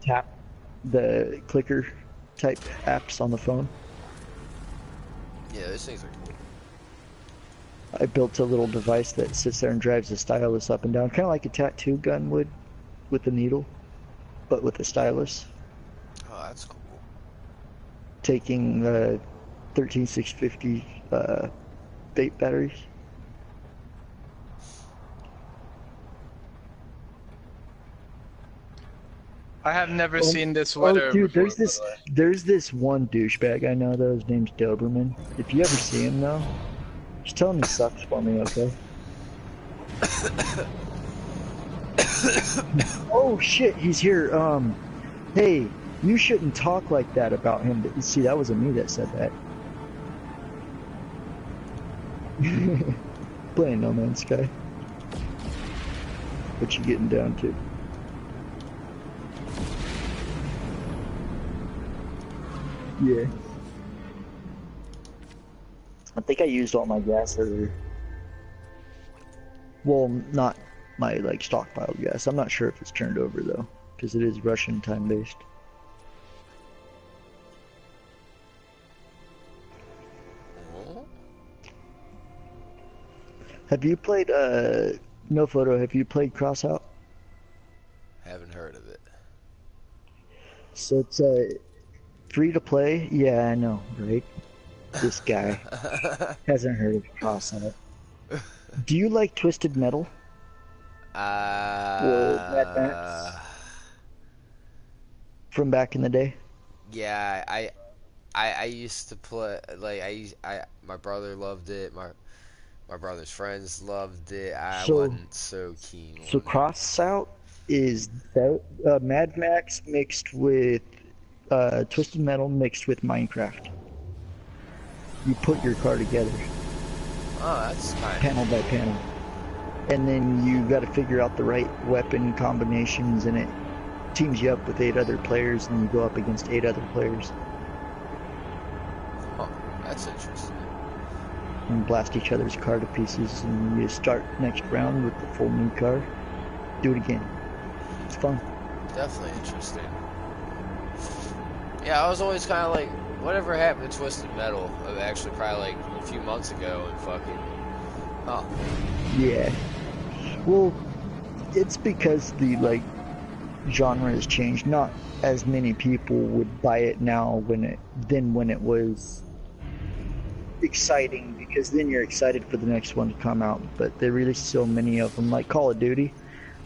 tap the clicker type apps on the phone. Yeah, those things are cool. I built a little device that sits there and drives the stylus up and down, kind of like a tattoo gun would with the needle, but with a stylus. Oh, that's cool. Taking 13650 vape batteries. I have never seen this weather Oh, dude, before, there's this one douchebag I know though. His name's Doberman. If you ever see him though, just tell him he sucks for me, okay? Oh shit, he's here. Hey, you shouldn't talk like that about him. But see, that wasn't me that said that. Playing No Man's Sky. What you getting down to? Yeah. I think I used all my gas earlier. Well, not my like stockpiled gas. I'm not sure if it's turned over though, because it is Russian time based. Oh, Have you played No Photo? Have you played Crossout? haven't heard of it. So it's free to play. Yeah, I know, right? This guy hasn't heard of Crossout. Do you like Twisted Metal? Mad Max? From back in the day? Yeah, I used to play like my brother loved it. My brother's friends loved it. I So- wasn't so keen. So on it. Crossout is Mad Max mixed with Twisted Metal mixed with Minecraft. You put your car together, Oh, that's kind of panel by panel, and then you got to figure out the right weapon combinations, and it teams you up with 8 other players, and you go up against 8 other players that's interesting. and blast each other's car to pieces, and you start next round with the full new car. Do it again. It's fun. Definitely interesting. Yeah, I was always kind of like, whatever happened to Twisted Metal? Actually, probably like a few months ago, and fucking. Oh, Yeah. Well, it's because the like genre has changed. Not as many people would buy it now when it was exciting, because then you're excited for the next one to come out. But they released so many of them, like Call of Duty.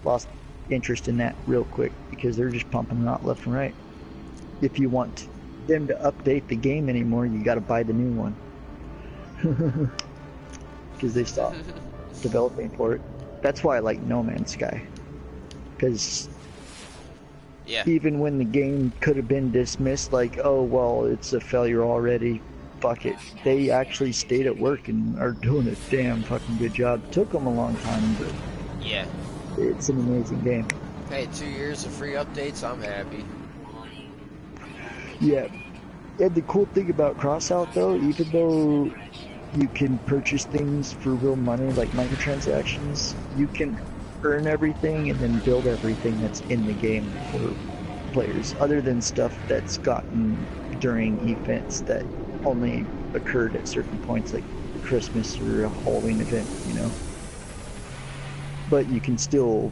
lost interest in that real quick because they're just pumping them out left and right. If you want them to update the game anymore, you got to buy the new one because they stopped developing for it. That's why I like No Man's Sky, because Yeah. even when the game could have been dismissed, like, oh well, it's a failure already, fuck it. They actually stayed at work and are doing a damn fucking good job. Took them a long time, but Yeah. it's an amazing game. Hey, 2 years of free updates, I'm happy. Yeah. And the cool thing about Crossout though, even though you can purchase things for real money like microtransactions, you can earn everything and then build everything that's in the game for players, other than stuff that's gotten during events that only occurred at certain points, like Christmas or a Halloween event, you know. But you can still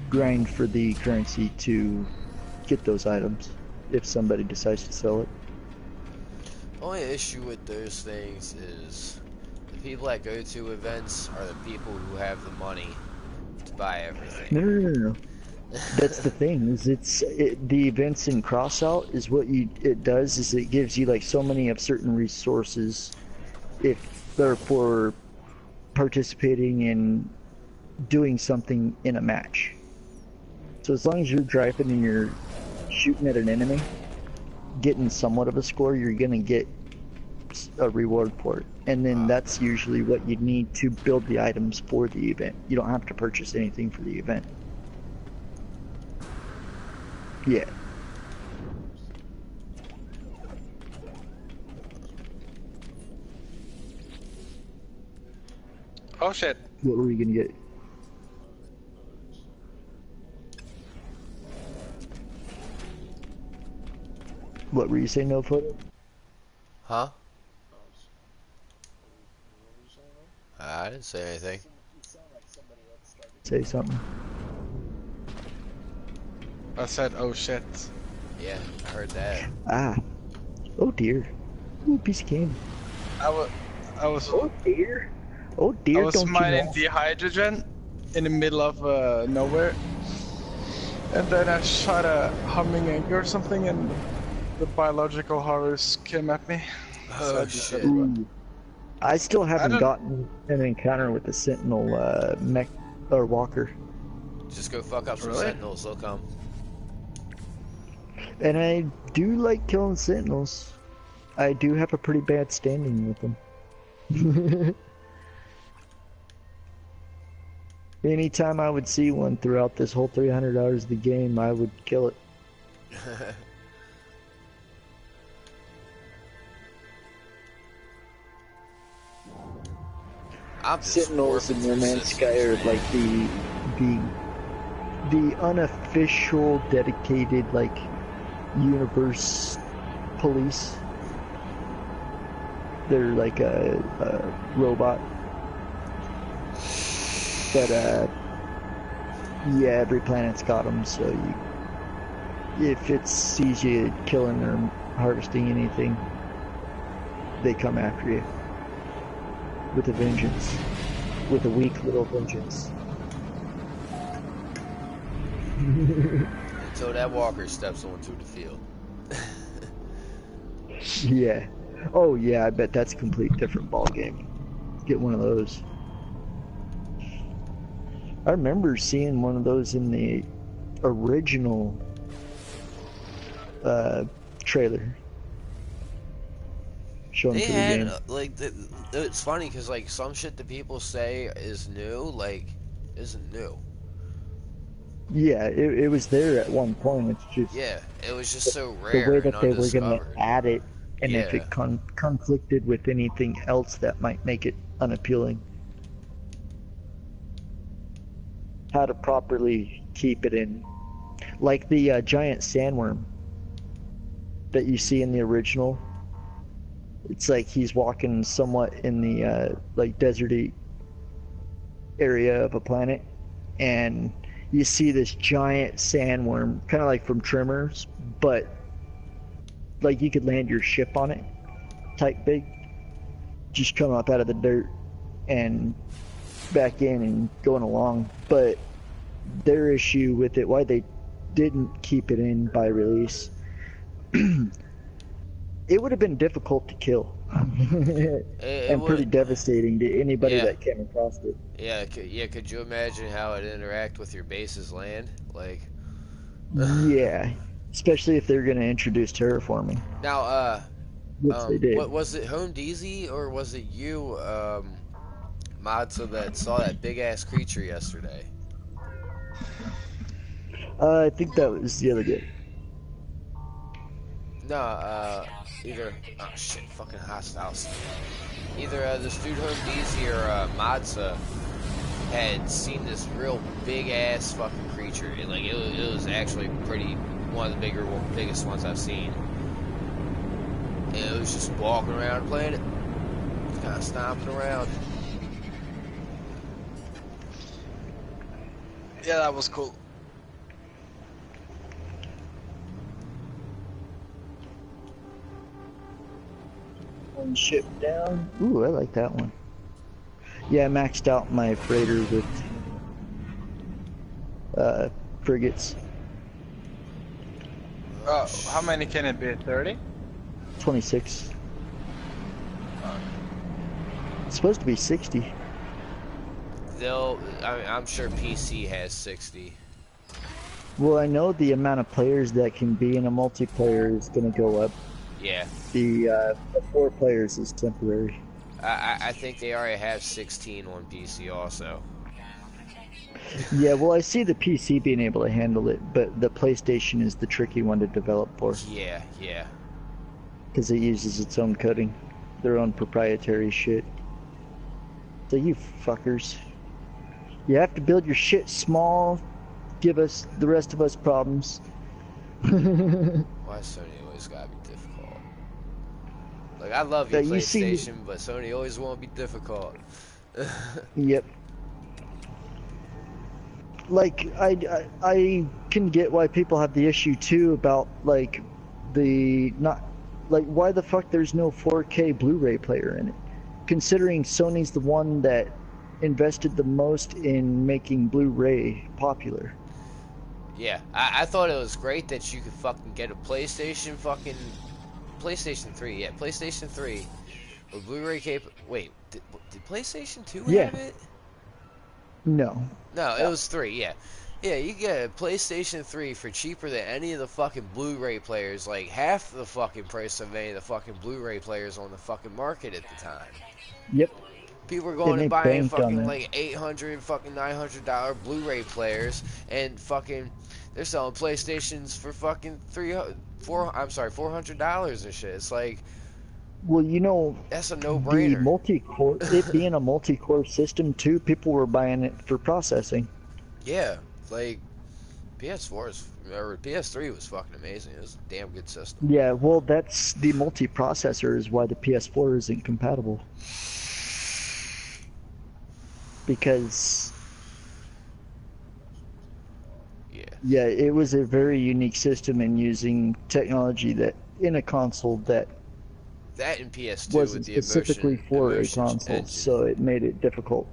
grind for the currency to get those items if somebody decides to sell it. Only issue with those things is the people that go to events are the people who have the money to buy everything. No. That's the thing. Is the events in Crossout is what it does is it gives you like so many of certain resources if they're for participating in doing something in a match. So as long as you're driving and you're shooting at an enemy, getting somewhat of a score, you're gonna get a reward for it. And then that's usually what you need to build the items for the event. You don't have to purchase anything for the event. Yeah. Oh shit. What were we gonna get? What were you saying, no photo? Huh? I didn't say anything. Say something. I said, oh shit. Yeah, I heard that. Ah. Oh dear. Ooh, piece of cane. I was Oh dear. Oh dear, I was don't you mining know? the hydrogen in the middle of nowhere. And then I shot a humming egg or something and the biological horrors came at me. So I Oh just shit. had to run. Ooh. I still haven't don't- gotten an encounter with the Sentinel mech or walker. Just go fuck up some Really? sentinels, they'll come. And I do like killing Sentinels. I do have a pretty bad standing with them. Anytime I would see one throughout this whole 300 hours of the game, I would kill it. I'm just Sentinels in warping No through Man's Sky are systems, like the unofficial, dedicated, like, universe police. They're like a robot. But yeah, every planet's got them. So if it sees you killing or harvesting anything, they come after you with a vengeance, with a weak little vengeance. until that walker steps onto the field. Yeah. Oh yeah, I bet that's a complete different ball game. Get one of those. I remember seeing one of those in the original trailer showing They for the had game. like it's funny because like some shit that people say is new, like isn't new. Yeah, it was there at one point. It's just Yeah, it was just so the rare way and that they were going to undiscovered. add it, and if Yeah. it conflicted with anything else that might make it unappealing. How to properly keep it in. Like the giant sandworm that you see in the original. It's like he's walking somewhat in the like deserty area of a planet, and you see this giant sandworm, kind of like from Tremors, but like you could land your ship on it, type big, just come up out of the dirt and back in and going along. But their issue with it, why they didn't keep it in by release. It would have been difficult to kill. It And pretty would. devastating to anybody Yeah. that came across it. Yeah. Could you imagine how it interact with your base's land? Like Yeah, especially if they're going to introduce terraforming, now. which they did. What was it, Home DZ, or was it you, Modza, that saw that big ass creature yesterday? I think that was the other day. No, either oh shit, fucking hostiles. Either this dude Home DZ or Modza had seen this real big ass fucking creature. It was actually one of the biggest ones I've seen. And it was just walking around the planet, just kind of stomping around. Yeah, that was cool. One ship down. Ooh, I like that one. Yeah, I maxed out my freighter with frigates. How many can it be? 30? 26. It's supposed to be 60. I'm sure PC has 60. Well, I know the amount of players that can be in a multiplayer is going to go up. Yeah. The 4 players is temporary. I think they already have 16 on PC also. Yeah, well, I see the PC being able to handle it, but the PlayStation is the tricky one to develop for. Yeah. Because it uses its own coding, their own proprietary shit. So you fuckers. You have to build your shit small, give us, the rest of us, problems. Why Sony always gotta be difficult? Like, I love you, You PlayStation, see- but Sony always wanna be difficult. Yep. Like, I can get why people have the issue too about, like, why the fuck there's no 4K Blu-ray player in it? Considering Sony's the one that invested the most in making Blu-ray popular. Yeah, I thought it was great that you could fucking get a PlayStation 3, yeah, PlayStation 3 with Blu-ray Wait, did PlayStation 2 Yeah. have it? No. No, it was 3, yeah. Yeah, you get a PlayStation 3 for cheaper than any of the fucking Blu-ray players, like half the fucking price of any of the fucking Blu-ray players on the fucking market at the time. Yep. People were going they and buying banked on fucking that. like $800 fucking $900 Blu-ray players, and fucking they're selling PlayStations for fucking $400 and shit. It's like, Well, you know, that's a the no-brainer. multi-core, it being a multi-core system too, people were buying it for processing. Yeah, like PS3 was fucking amazing. It was a damn good system. Yeah, well, that's the multi-processor is why the PS4 isn't compatible. Because, yeah, it was a very unique system in using technology that in a console that That and PS2 wasn't with the specifically for a emotion console, engine. so it made it difficult.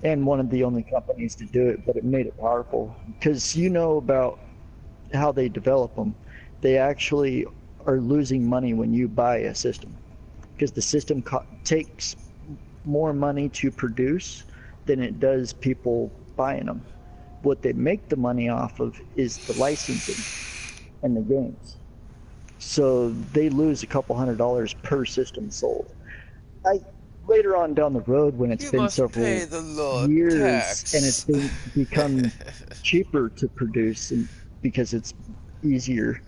And one of the only companies to do it, but it made it powerful. Because you know about how they develop them. They actually are losing money when you buy a system. Because the system takes more money to produce than it does people buying them. What they make the money off of is the licensing and the games. So they lose a couple $100 per system sold. Later on down the road, when it's You been must several pay the Lord years tax. and it's become cheaper to produce and because it's easier,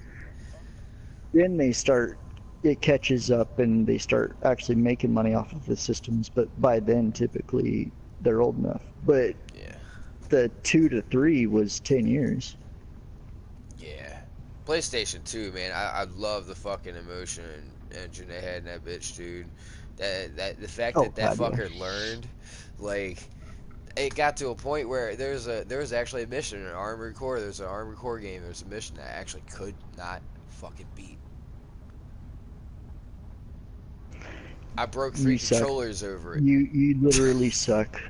then it catches up and they start actually making money off of the systems. But by then, typically, they're old enough. But Yeah. the 2 to 3 was 10 years. Yeah. PlayStation 2, man, I love the fucking emotion engine they had in that bitch, dude. That the fact Oh, that God, yeah. fucker learned, like, it got to a point where there was actually a mission in Armored Core. There's an Armored Core game. There's a mission that I actually could not fucking beat. I broke 3 You suck. controllers over it. You literally suck.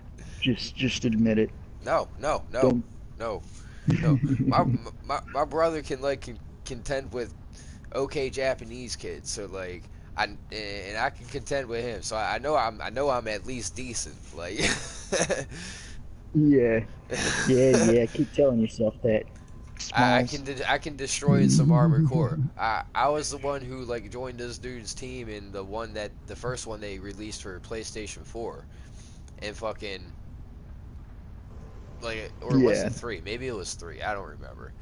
Just admit it. No. Don't No, no. My brother can like contend with okay Japanese kids, so like I can contend with him. So I know I'm at least decent. Like Yeah, yeah. Keep telling yourself that. Smalls. I can destroy some Armored Core. I was the one who like joined this dude's team in the first one they released for PlayStation 4, and fucking like, or was Yeah. it 3? Maybe it was 3. I don't remember.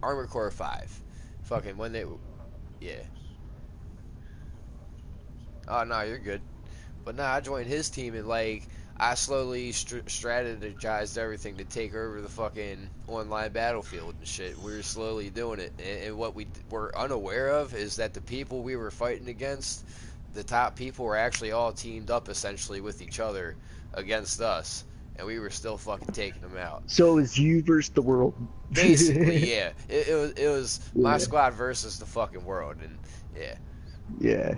Armored Core 5. Fucking when they, yeah. Oh no, you're good. But nah, I joined his team and like I slowly strategized everything to take over the fucking online battlefield and shit. We were slowly doing it, and what we were unaware of is that the people we were fighting against, the top people, were actually all teamed up essentially with each other against us, and we were still fucking taking them out. So it was you versus the world. Basically, yeah. It was my Yeah. squad versus the fucking world, and yeah. Yeah.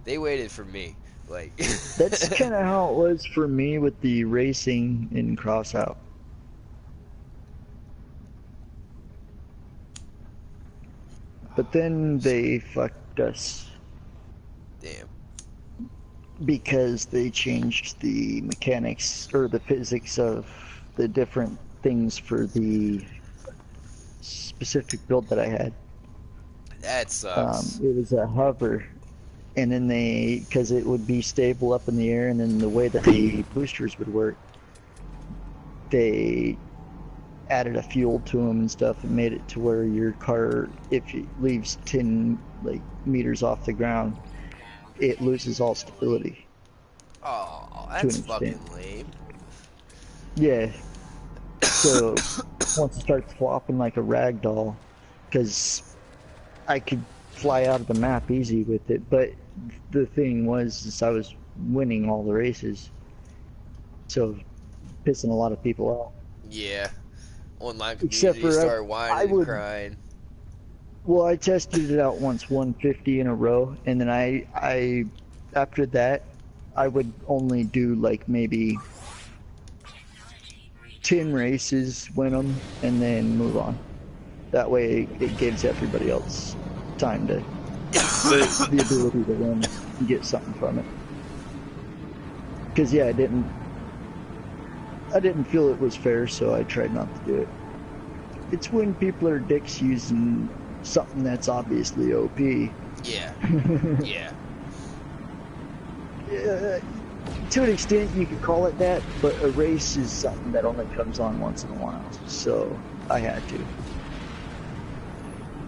They waited for me. Like That's kind of how it was for me with the racing in Crossout. But then they fucked us damn. because they changed the mechanics or the physics of the different things for the specific build that I had. That sucks. It was a hover, and then because it would be stable up in the air, and then the way that the boosters would work, they added a fuel to them and stuff and made it to where your car, if it leaves 10 like meters off the ground, it loses all stability Oh, to that's an extent. fucking lame. Yeah, so once it starts flopping like a rag doll, because I could fly out of the map easy with it, but the thing was is I was winning all the races, so pissing a lot of people out. Yeah. Online Except community for start I whining and would, crying. well, I tested it out once 150 in a row, and then I after that I would only do like maybe 10 races, win them, and then move on. That way it gives everybody else time to the ability to win and get something from it. Because yeah, I didn't feel it was fair, so I tried not to do it. It's when people are dicks using something that's obviously OP. Yeah. Yeah. To an extent, you could call it that, but a race is something that only comes on once in a while, so I had to.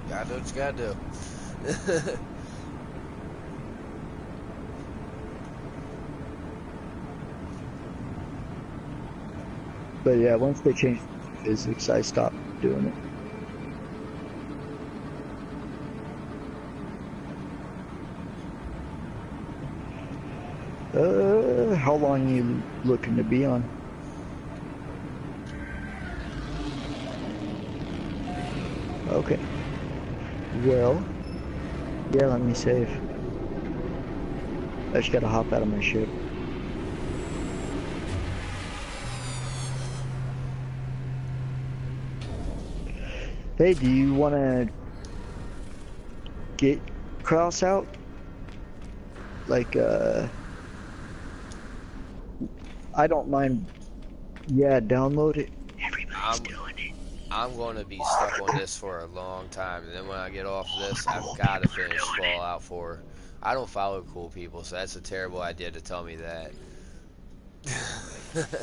Gotta do what you gotta do. But yeah, once they changed physics, I stopped doing it. How long are you looking to be on? Okay. Well, yeah, let me save. I just gotta hop out of my ship. Hey, do you wanna get Cross out? Like, I don't mind. Yeah, download it. Everybody's I'm doing it. I'm gonna be stuck on this for a long time, and then when I get off this, I've gotta finish Fallout 4. I don't follow cool people, so that's a terrible idea to tell me that.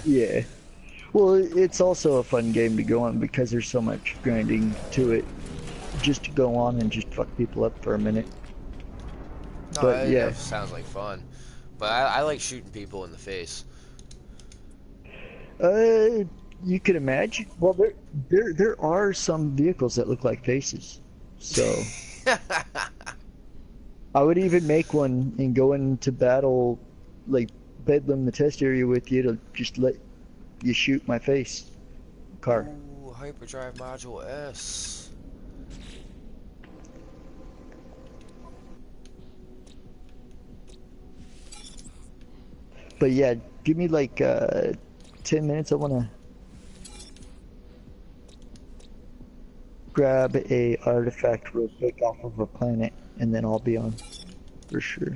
Yeah. Well, it's also a fun game to go on because there's so much grinding to it. Just to go on and just fuck people up for a minute. No, But yeah, that sounds like fun. But I like shooting people in the face. you could imagine. Well, there are some vehicles that look like faces. So I would even make one and go into battle, like Bedlam the test area with you to just let you shoot my face car. Ooh, Hyperdrive Module S. But yeah, give me like 10 minutes. I wanna grab a artifact real quick off of a planet, and then I'll be on for sure.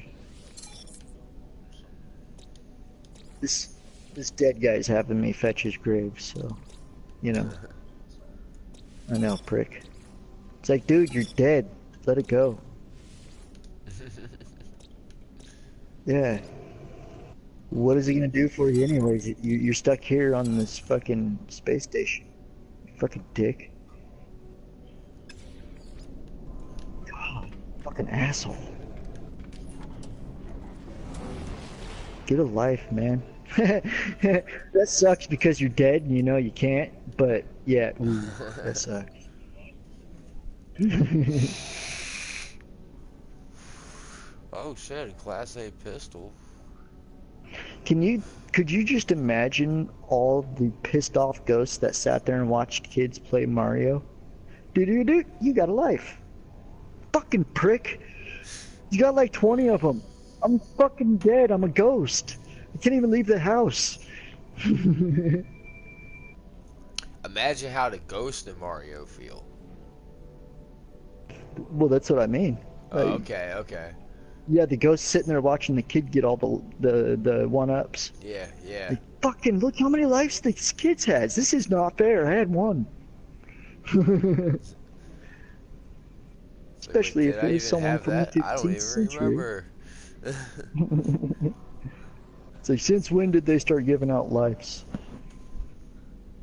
This dead guy's having me fetch his grave, so you know. I know, prick. It's like, dude, you're dead. Let it go. Yeah. What is he gonna do for you anyways? You're stuck here on this fucking space station. You fucking dick. God, fucking asshole. Get a life, man. That sucks because you're dead and you know you can't, but yeah, ooh, that sucks. Oh shit, a Class A pistol. Could you just imagine all the pissed off ghosts that sat there and watched kids play Mario? Do, you got a life. Fucking prick. You got like 20 of them. I'm fucking dead. I'm a ghost. I can't even leave the house. Imagine how the ghost in Mario feel. Well, that's what I mean. Oh, Like, okay, okay. yeah, the ghost sitting there watching the kid get all the one-ups. Yeah, yeah. Like, fucking look how many lives this kid has. This is not fair. I had one. Especially Did if I it was even someone have from the that? I don't 15th even century. remember. It's like, since when did they start giving out lives?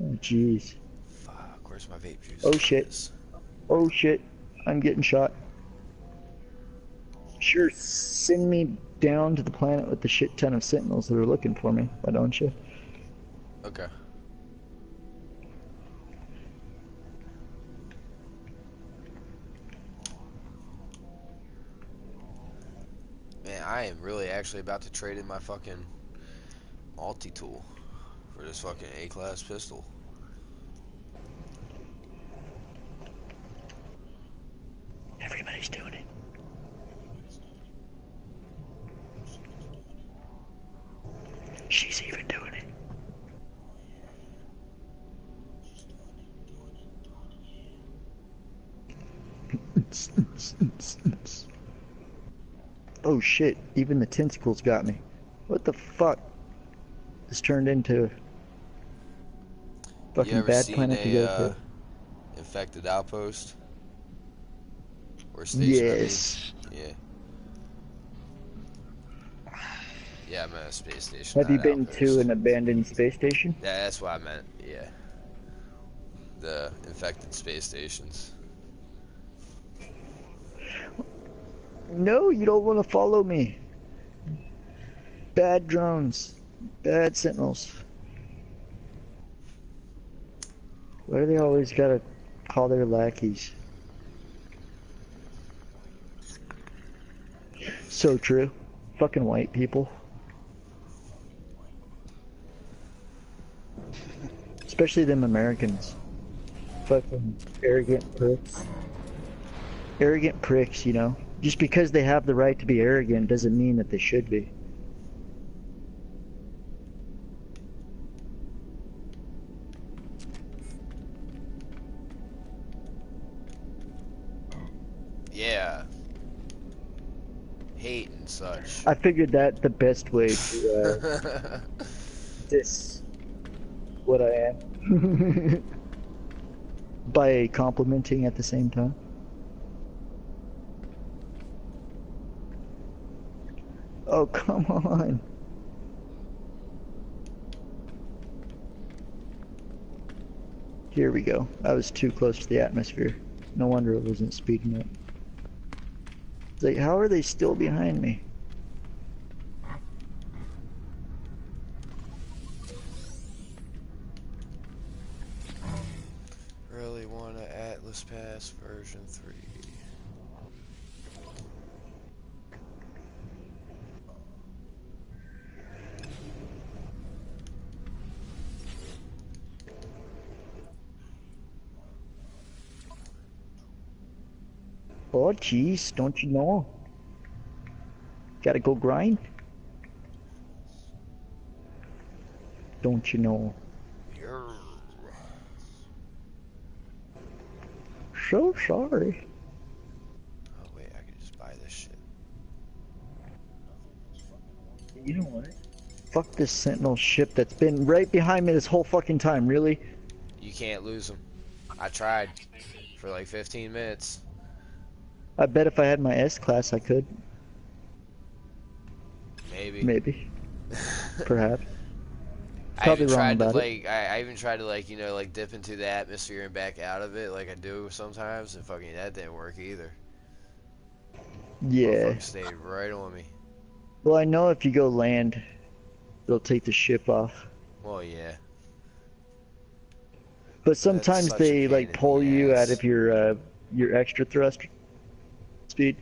Oh, jeez. Fuck, where's my vape juice? Oh, shit. Oh, shit. I'm getting shot. Sure, send me down to the planet with the shit ton of sentinels that are looking for me, why don't you? Okay. Man, I am really actually about to trade in my fucking multi-tool for this fucking A-class pistol. Everybody's doing it. She's even doing it. Oh shit, even the tentacles got me. What the fuck? This turned into You fucking ever bad seen planet to go to. infected outpost? Or station, Yes. I mean? Yeah. Yeah, I meant a space station. Have you not been outpost. to an abandoned space station? Yeah, that's what I meant, yeah. The infected space stations. No, you don't want to follow me. Bad drones. Bad sentinels. Why do they always gotta call their lackeys? So true. Fucking white people. Especially them Americans. Fucking arrogant pricks. Arrogant pricks, you know? Just because they have the right to be arrogant doesn't mean that they should be. Yeah. Hate and such. I figured that the best way to diss what I am. By complimenting at the same time. Oh, come on. Here we go. I was too close to the atmosphere. No wonder it wasn't speeding up. It's like, how are they still behind me? Really want to Atlas Pass version 3. Oh, jeez, don't you know? Gotta go grind? Don't you know? so sorry. Oh wait, I can just buy this shit. You know what? Fuck this Sentinel ship that's been right behind me this whole fucking time, really? You can't lose them. I tried for like 15 minutes. I bet if I had my S-Class I could. Maybe. Maybe. Perhaps. I Probably even wrong tried to about it. like, I even tried to like, you know, like dip into the atmosphere and back out of it like I do sometimes, and fucking that didn't work either. Yeah. Motherfucker stayed right on me. Well, I know if you go land, they'll take the ship off. Well, yeah. But sometimes such a they pain like in pull the you out ass. of your extra thrust speed,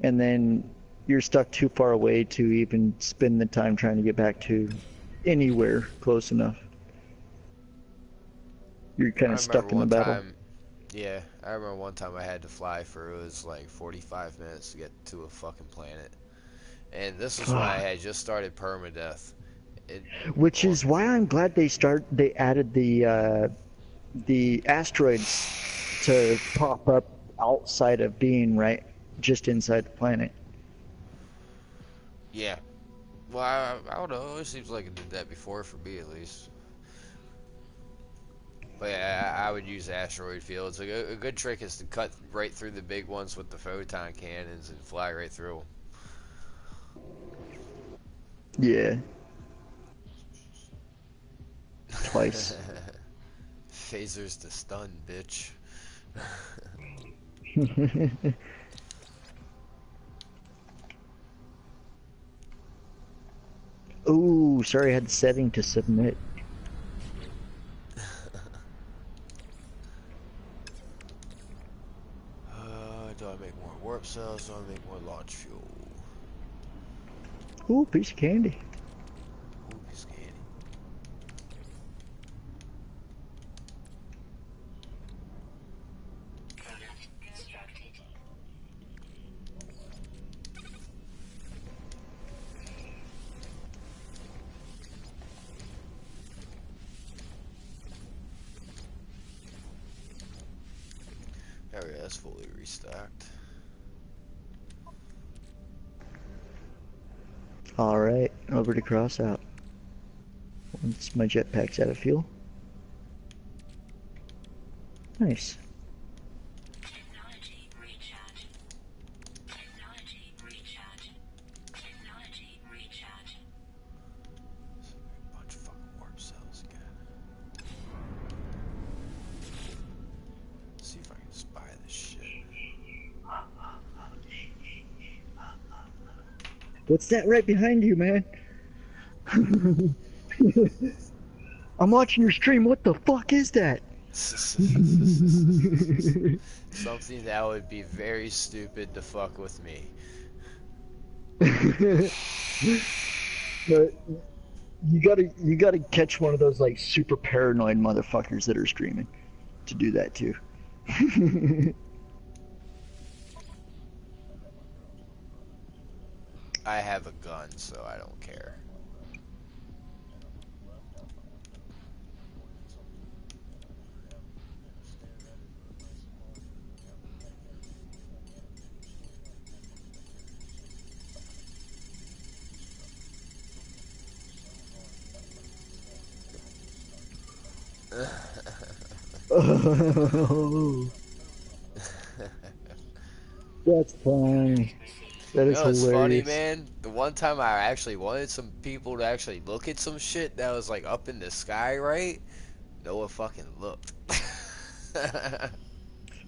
and then you're stuck too far away to even spend the time trying to get back to anywhere close enough. You're kind I of stuck in the remember one battle. time, yeah, I remember one time I had to fly for it was like 45 minutes to get to a fucking planet. And this was when I had just started permadeath. Which is why I'm glad they added the asteroids to pop up outside of being right just inside the planet. Yeah. Well, I don't know. It seems like it did that before for me at least. But yeah, I would use asteroid fields. A good trick is to cut right through the big ones with the photon cannons and fly right through Yeah. Twice. them. Phasers to stun, bitch. Ooh, sorry, I had the setting to submit. Do I make more warp cells? Do I make more launch fuel? Ooh, piece of candy. Ooh, piece of candy. Product constructed. Oh yeah, that's fully restocked. Alright, over to cross out. Once my jetpack's out of fuel. Nice. Technology recharge. Technology recharge. Technology recharge. Bunch of fucking warp cells again. Let's see if I can just buy this shit. What's that right behind you, man? I'm watching your stream. What the fuck is that? Something that would be very stupid to fuck with me. But you gotta catch one of those like super paranoid motherfuckers that are streaming to do that too. I have a gun, so I don't care. Oh, that's funny. That You is know what's funny, hilarious. man? The one time I actually wanted some people to actually look at some shit that was like up in the sky, right? No one fucking looked.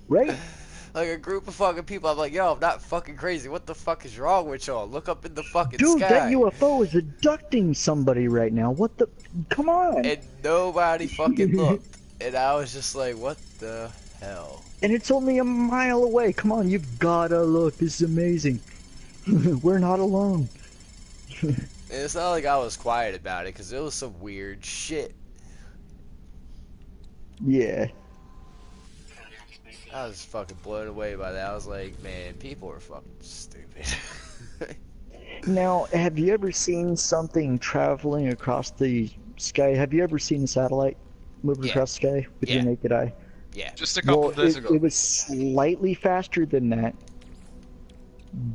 Right? Like a group of fucking people, I'm like, yo, I'm not fucking crazy. What the fuck is wrong with y'all? Look up in the fucking Dude, that sky. UFO is abducting somebody right now. What the? Come on. And nobody fucking looked. And I was just like, what the hell? And it's only a mile away. Come on, you've gotta look. This is amazing. We're not alone. And it's not like I was quiet about it, because it was some weird shit. Yeah. Product received. I was fucking blown away by that. I was like, man, people are fucking stupid. Now, have you ever seen something traveling across the sky? Have you ever seen a satellite moving Yeah. across the sky with your Yeah. naked eye? Yeah. Just a couple Well, days it, ago. it was slightly faster than that,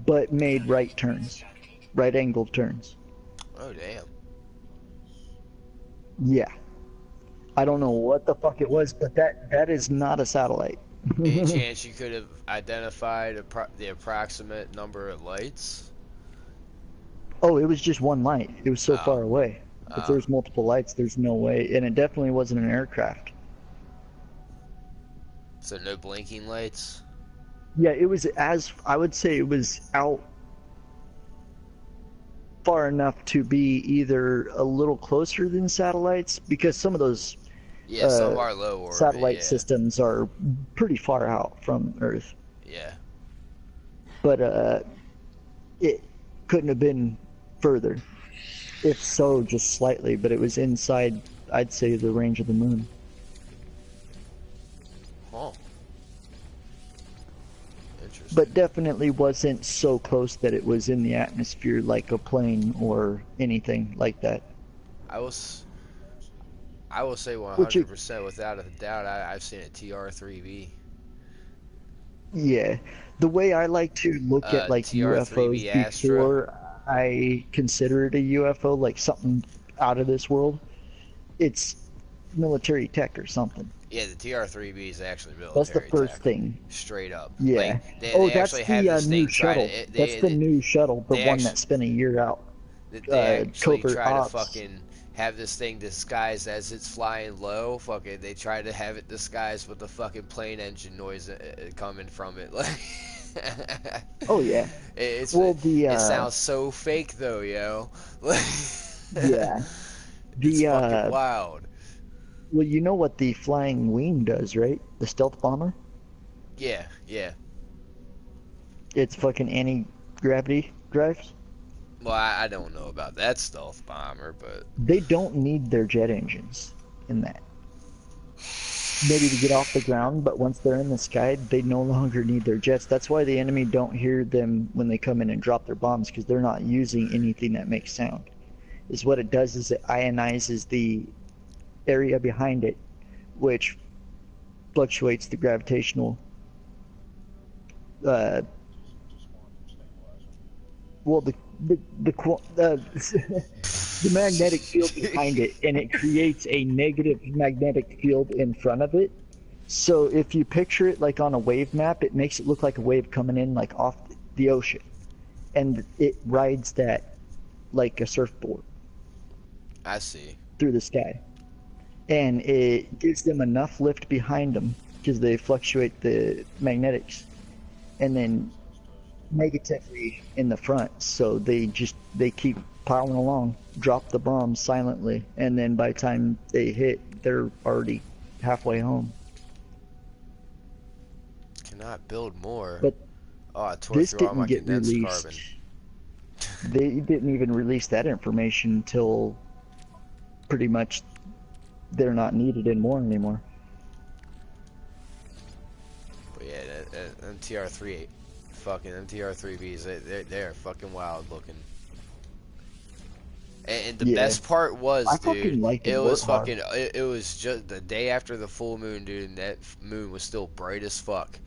but made right turns, right angle turns. Oh damn. Yeah. I don't know what the fuck it was, but that is not a satellite. Any chance you could have identified the approximate number of lights? Oh, it was just one light. It was so Oh. far away. If Oh. there's multiple lights, there's no way, and it definitely wasn't an aircraft. So no blinking lights? Yeah, it was I would say it was out far enough to be either a little closer than satellites, because some of those Yeah, some are low orbit. satellite Yeah. systems are pretty far out from Earth. Yeah. But it couldn't have been further. If so, just slightly, but it was inside, I'd say, the range of the moon. Huh. Interesting. But definitely wasn't so close that it was in the atmosphere like a plane or anything like that. I will say 100% without a doubt. I've seen a TR-3B. Yeah. The way I like to look at like TR-3B UFOs Astra. before I consider it a UFO, like something out of this world, it's military tech or something. Yeah, the TR-3B is actually military That's the first tech. thing. Straight up. Yeah. Like, they That's actually have the this new thing try shuttle. to... That's the new shuttle, the they one actu- that spent a year out. They actually covert try ops. to fucking have this thing disguised as it's flying low. Fucking, they try to have it disguised with the fucking plane engine noise coming from it. Like, Oh yeah. it's Well, it sounds so fake though, yo. yeah. It's The fucking wild. well, you know what the flying wing does, right? The stealth bomber. Yeah, yeah. It's fucking anti-gravity drives. Well, I don't know about that stealth bomber, but They don't need their jet engines in that. Maybe to get off the ground, but once they're in the sky, they no longer need their jets. That's why the enemy don't hear them when they come in and drop their bombs, because they're not using anything that makes sound. Is what it does is it ionizes the area behind it, which fluctuates the gravitational well the magnetic field behind it, and it creates a negative magnetic field in front of it. So if you picture it like on a wave map, it makes it look like a wave coming in like off the ocean, and it rides that like a surfboard I see. through the sky, and it gives them enough lift behind them because they fluctuate the magnetics, and then negatively in the front, so they keep piling along, drop the bombs silently, and then by the time they hit, they're already halfway home. Cannot build more. But Oh, I tore this through all didn't my get condensed released. carbon. They didn't even release that information until pretty much they're not needed anymore. But yeah, them TR-3, fucking them TR-3Bs, they're fucking wild looking. And the Yeah. best part was, I dude, fucking like it it. was Work hard. fucking, it was just the day after the full moon, dude, and that moon was still bright as fuck.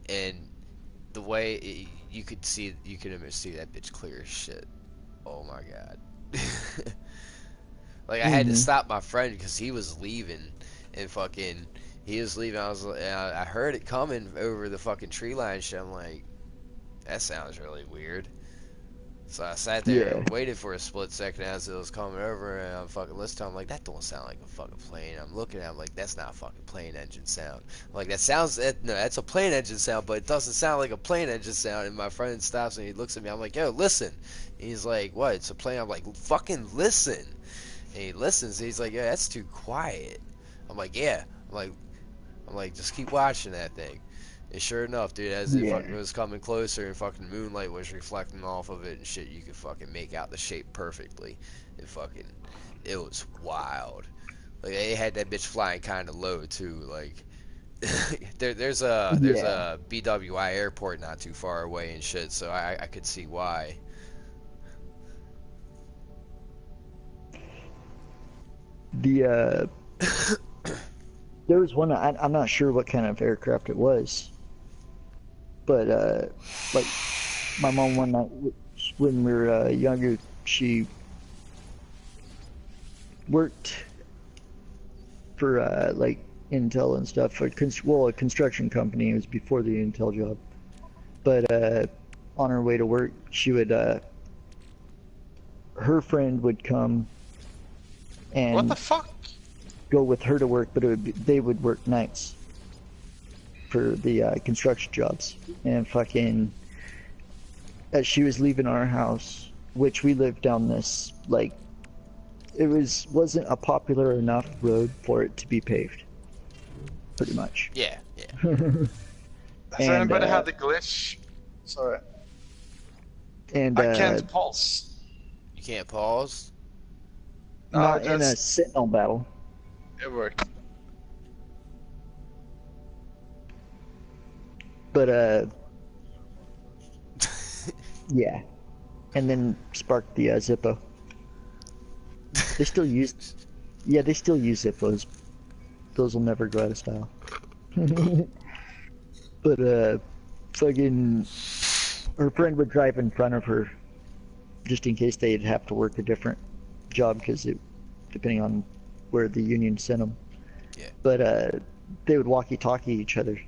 And the way you could see that bitch clear as shit. Oh my god. Like I had to Mhm. stop my friend because he was leaving, and fucking he was leaving. I heard it coming over the fucking tree line. Shit, I'm like, that sounds really weird. So I sat there and Yeah. waited for a split second as it was coming over, and I'm fucking listening to it. I'm like, that don't sound like a fucking plane. I'm looking at it, I'm like, that's not a fucking plane engine sound. I'm like, no, that's a plane engine sound, but it doesn't sound like a plane engine sound. And my friend stops and he looks at me. I'm like, yo, listen. And he's like, what? It's a plane. I'm like, fucking listen. And he listens. And he's like, yeah, that's too quiet. I'm like, yeah. I'm like, just keep watching that thing. And sure enough, dude, as it Yeah. fucking was coming closer and fucking moonlight was reflecting off of it and shit, you could fucking make out the shape perfectly. It was wild. Like they had that bitch flying kind of low too. Like there's a BWI airport not too far away and shit, so I could see why. there was one. I'm not sure what kind of aircraft it was, but like my mom one night when we were younger, she worked for like Intel and stuff. For a construction company. It was before the Intel job, but on her way to work, she would her friend would come and What the fuck? go with her to work, but they would work nights for the construction jobs. And fucking, as she was leaving our house, which we lived down this, like, it wasn't a popular enough road for it to be paved, pretty much. Yeah, yeah. Has anybody had the glitch? Sorry. And I can't pulse. You can't pause. not in a just Sentinel battle. it worked. But yeah, and then sparked the Zippo. They still use, yeah, they still use Zippos. Those will never go out of style. But fucking, her friend would drive in front of her, just in case they'd have to work a different job, because depending on where the union sent them. Yeah. But they would walkie-talkie each other,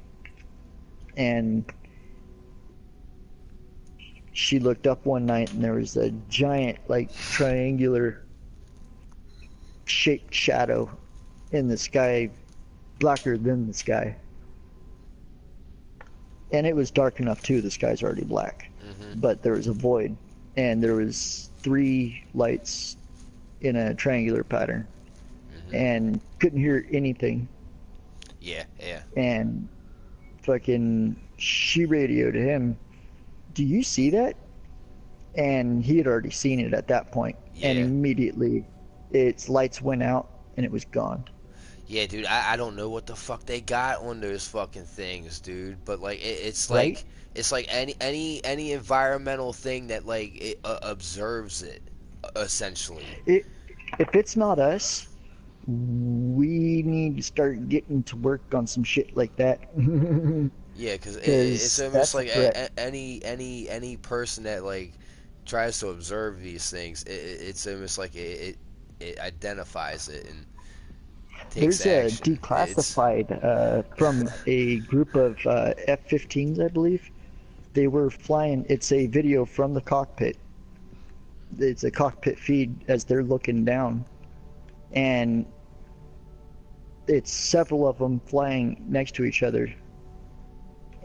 and she looked up one night and there was a giant, like, triangular shaped shadow in the sky, blacker than the sky. And it was dark enough too, the sky's already black. Mm-hmm. But there was a void, and there was 3 lights in a triangular pattern, Mm-hmm. and couldn't hear anything. Yeah, yeah. And fucking, she radioed him, "Do you see that?" And he had already seen it at that point, and Yeah. immediately its lights went out and it was gone. Yeah, dude, I don't know what the fuck they got on those fucking things, dude. But like, it's Right? like any environmental thing that like it observes it, essentially. If it's not us, we need to start getting to work on some shit like that. Yeah, because 'Cause it's almost that's a like threat. any person that like tries to observe these things, it's almost like it identifies it and takes There's a action. declassified from a group of F-15s, I believe. They were flying. It's a video from the cockpit. It's a cockpit feed as they're looking down, and it's several of them flying next to each other,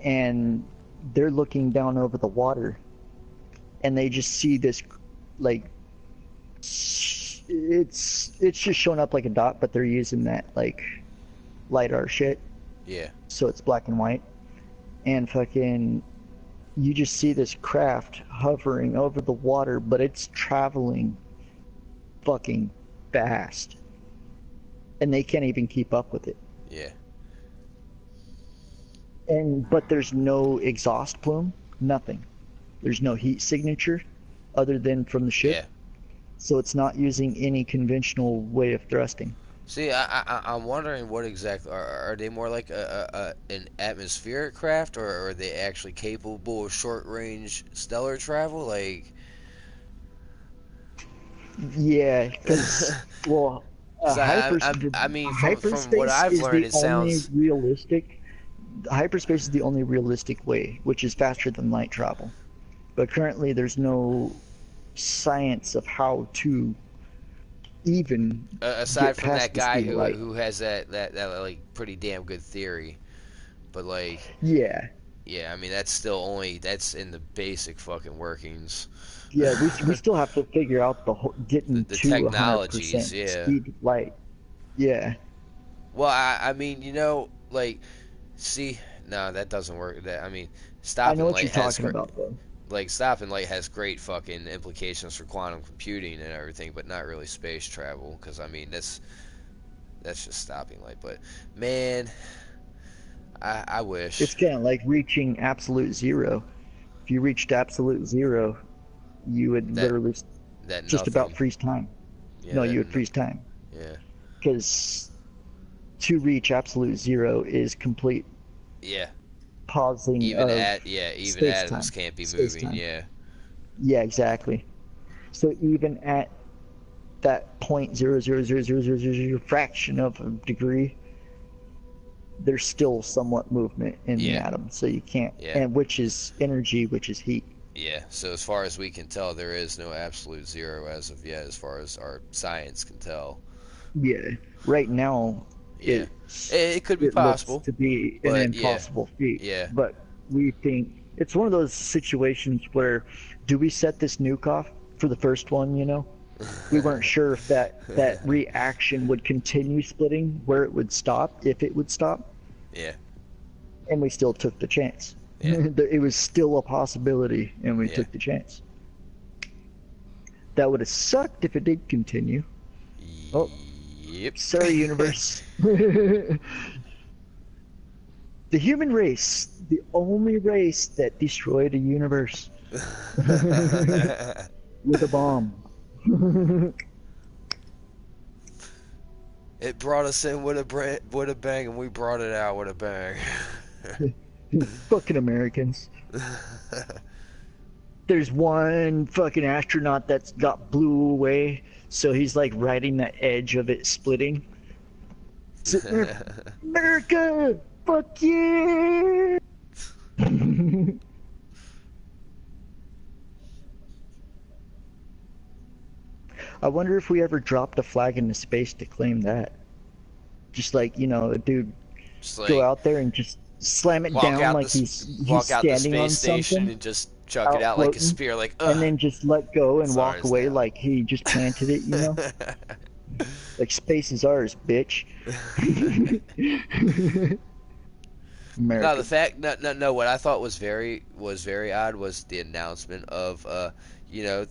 and they're looking down over the water, and they just see this, like, it's just showing up like a dot, but they're using that like LiDAR shit, Yeah, so it's black and white, and fucking, you just see this craft hovering over the water, but it's traveling fucking fast, and they can't even keep up with it. yeah, But there's no exhaust plume, nothing. There's no heat signature other than from the ship. yeah. So it's not using any conventional way of thrusting. See, I'm wondering what exactly are they more like an atmospheric craft, or are they actually capable of short range stellar travel? Like, Yeah, because, well, 'cause I mean, from what I've learned, it sounds. Hyperspace is the only realistic way, which is faster than light travel. But currently, there's no science of how to even Aside get from past that the guy speed of light. who has that like pretty damn good theory, but like, Yeah, yeah, I mean that's in the basic fucking workings. yeah, we still have to figure out getting The to technologies, 100% yeah. speed of light. Yeah, Well, I mean, like, see, no, that doesn't work. I mean, I stopping know what light you're has talking about, though. like stopping light has great fucking implications for quantum computing and everything, but not really space travel. Because I mean, that's just stopping light. But man, I wish. It's kind of like reaching absolute zero. If you reached absolute zero, you would That- literally that just nothing, about freeze time. yeah, No, that you would freeze time. Yeah, Because to reach absolute zero is complete Yeah. pausing Even of even space-time. atoms can't be moving. Space-time. Yeah. Yeah, exactly. So even at that 0.0000000 fraction of a degree, there's still somewhat movement in the Yeah. atom. So you can't, Yeah. and which is energy, which is heat. Yeah. So as far as we can tell, there is no absolute zero as of yet, as far as our science can tell. Yeah. Right now, Yeah. it's It could be it looks possible, to be an but yeah. impossible feat. Yeah. But we think it's one of those situations where, do we set this nuke off for the first one? You know, we weren't sure if that reaction would continue splitting, where it would stop, if it would stop, Yeah. and we still took the chance. Yeah. It was still a possibility, and we Yeah. took the chance. That would have sucked if it did continue. Oh. Yep. Sorry, universe. The human race, the only race that destroyed a universe with a bomb. It brought us in with a bang, and we brought it out with a bang. Fucking Americans. There's one fucking astronaut that's got blew away, so he's like riding that edge of it splitting. America! Fuck you! I wonder if we ever dropped a flag into space to claim that. Just like, you know, a dude Just like go out there and just slam it walk down out like the he's walk out the standing on space station something, and just chuck it out out like a floating, spear, like ugh. and then just let go and Sorry, walk away Stan. like he just planted it, you know? Like space is ours, bitch. America. No, the fact, no. What I thought was very odd was the announcement of, you know,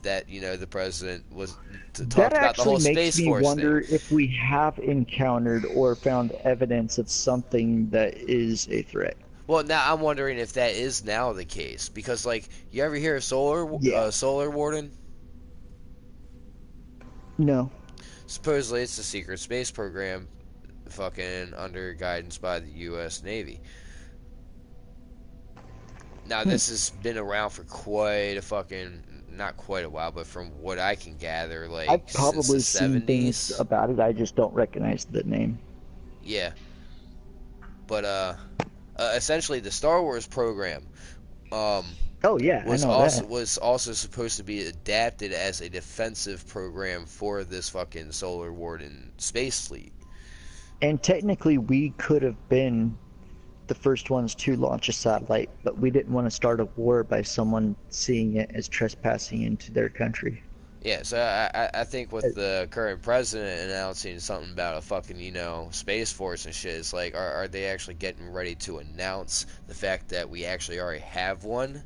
that the president was to talk That about the actually whole makes Space me Force wonder thing. if we have encountered or found evidence of something that is a threat. Well, now I'm wondering if that is now the case because, like, you ever hear of Yeah. Solar Warden? No. Supposedly, it's a secret space program, fucking under guidance by the U.S. Navy. Now, this has been around for quite a fucking, not quite a while, but from what I can gather, like, I've since probably the seen 70s. things about it, I just don't recognize the name. Yeah. But, essentially, the Star Wars program, Oh yeah, I know that. was also supposed to be adapted as a defensive program for this fucking Solar Warden space fleet. And technically we could have been the first ones to launch a satellite, but we didn't want to start a war by someone seeing it as trespassing into their country. Yeah, so I think with the current president announcing something about a fucking, Space Force and shit, it's like, are they actually getting ready to announce the fact that we actually already have one?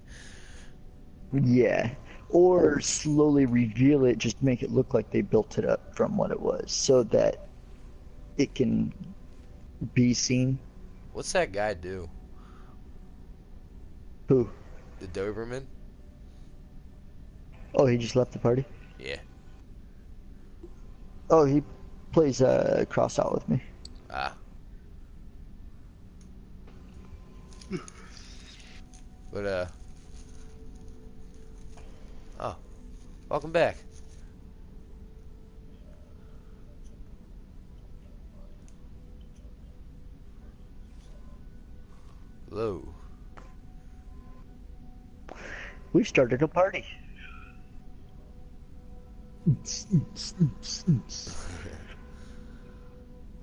Yeah. Or slowly reveal it, just make it look like they built it up from what it was, so that it can be seen. What's that guy do? Who? The Doberman? Oh, he just left the party? Yeah. Oh, he plays cross out with me. Ah. But, oh. Welcome back. Hello. We started a party. I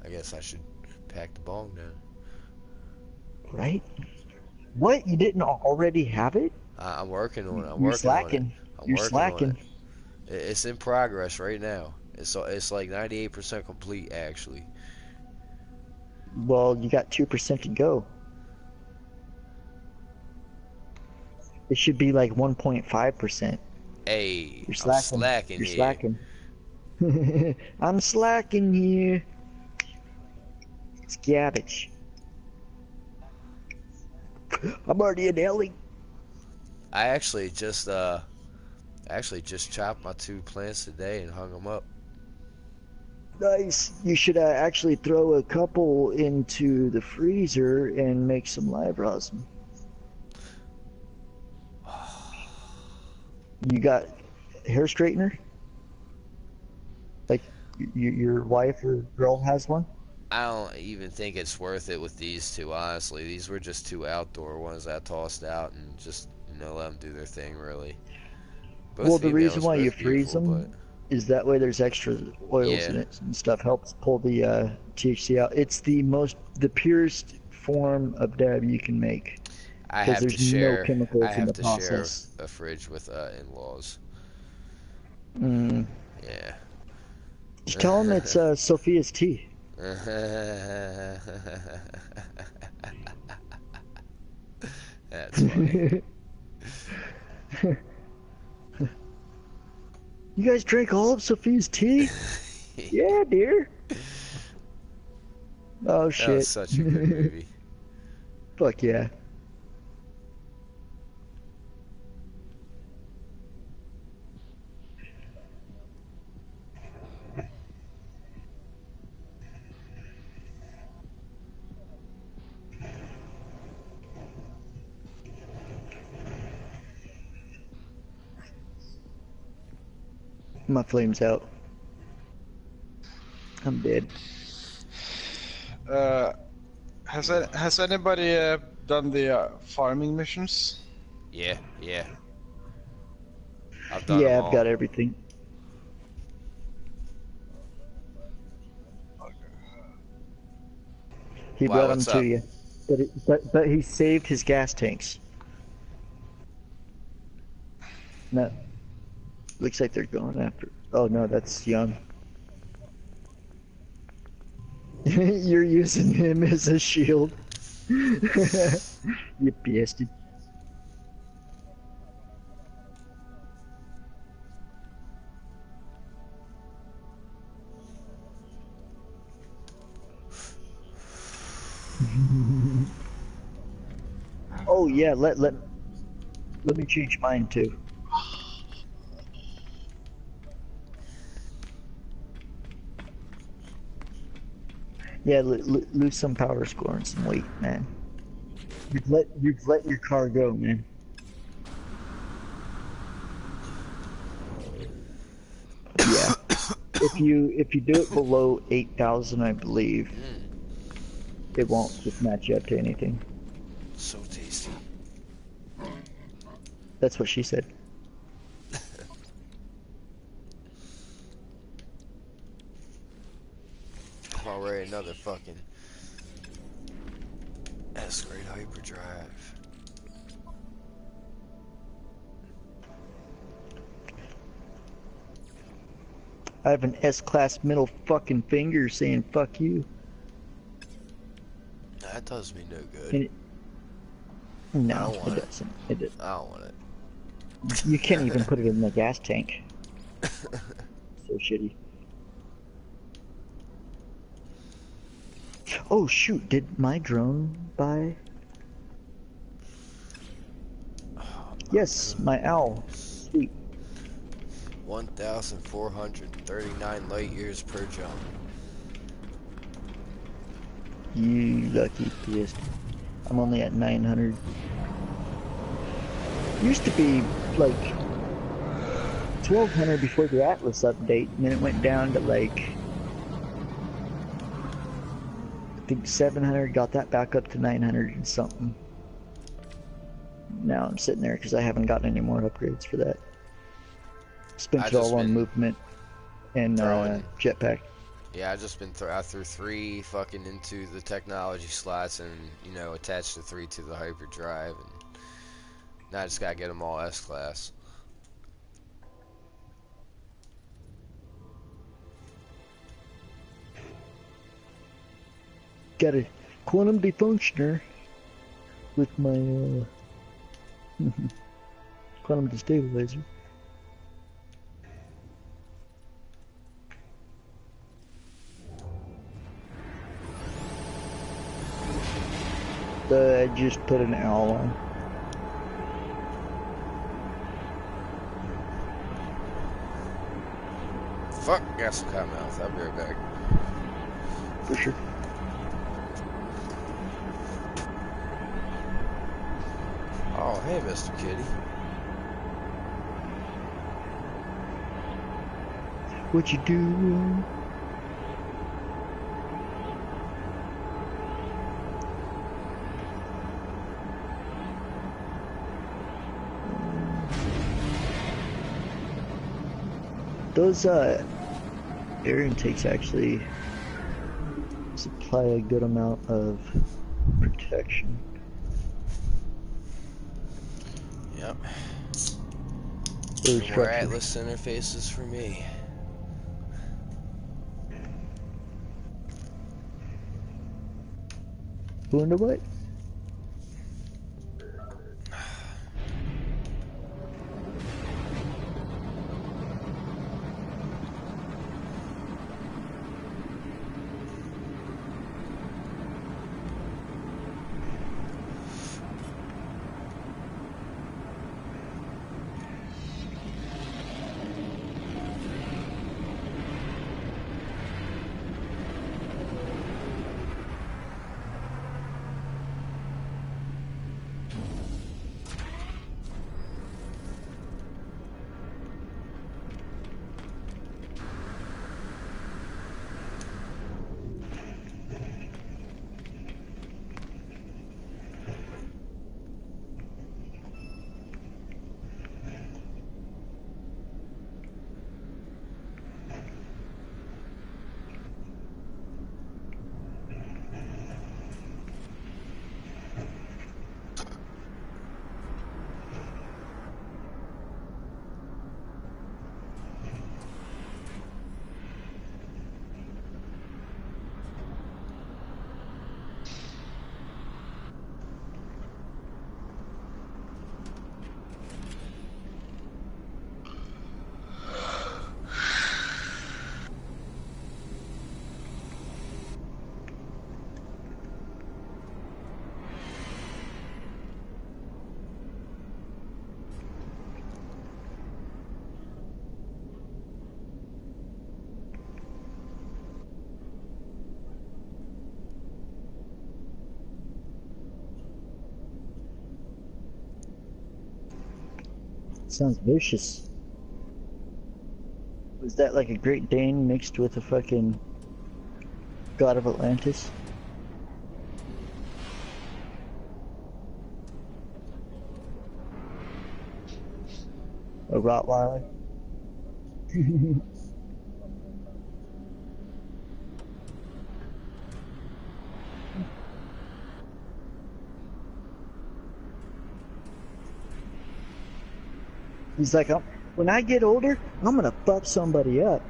guess I should pack the bong now. Right? What? You didn't already have it? I'm working on it. You're slacking. You're working slacking. on it. It's in progress right now. It's like 98% complete actually. Well, you got 2% to go. It should be like 1.5%. Hey, You're slacking. I'm slacking You're here. slacking. I'm slacking here. It's garbage. I'm already in Ellie. I actually just chopped my 2 plants today and hung them up. Nice. You should actually throw a couple into the freezer and make some live rosin. You got hair straightener? Like your wife or girl has one? I don't even think it's worth it with these two, honestly. These were just two outdoor ones I tossed out and just, let them do their thing, really. Both Well, the reason females, why you both freeze beautiful, them is that way there's extra oils Yeah. in it and stuff, helps pull the THC out. It's the purest form of dab you can make I because have to there's no share. I chemicals in have the to share process. a fridge with in-laws. Mm. Yeah. Just tell them it's Sophia's tea. That's funny. You guys drank all of Sophia's tea? Yeah, dear. Oh That was shit. such a good movie. Fuck yeah. My flame's out. I'm dead. Has anybody done the farming missions? Yeah. I've done Yeah, them I've all. got everything. He Why, brought them what's to up? you, but he saved his gas tanks. No, looks like they're going after. Oh no, that's Young. You're using him as a shield. You bastard. Oh yeah, let me change mine too. Yeah, lose some power score and some weight, man. You've let your car go, man. Yeah. If you do it below 8,000, I believe, it won't just match you up to anything. So tasty. That's what she said. Already another fucking S-grade hyperdrive. I have an S-class middle fucking finger saying fuck you. That does me no good. And no, I don't want it it. doesn't. It I don't want it. You can't even put it in the gas tank. So shitty. Oh shoot, did my drone buy? Yes, my owl. Sweet. 1,439 light years per jump. You lucky pissed. I'm only at 900. Used to be like 1,200 before the Atlas update, and then it went down to like I think 700. Got that back up to 900 and something. Now I'm sitting there because I haven't gotten any more upgrades for that. Spent I've it all just on been movement and throwing- jetpack. Yeah, I just been I threw 3 fucking into the technology slots and attached the 3 to the hyperdrive, and now I just gotta get them all S-class. Got a quantum defunctioner with my quantum destabilizer. I just put an owl on. Fuck, got some cotton mouth. I'll be right back. for sure. Oh, hey, Mr. Kitty. What you doing? Those air intakes actually supply a good amount of protection. Yep. For More structure. Atlas interfaces for me. Wonder what? Sounds vicious. Was that like a Great Dane mixed with a fucking God of Atlantis? A Rottweiler? He's like, when I get older, I'm gonna fuck somebody up.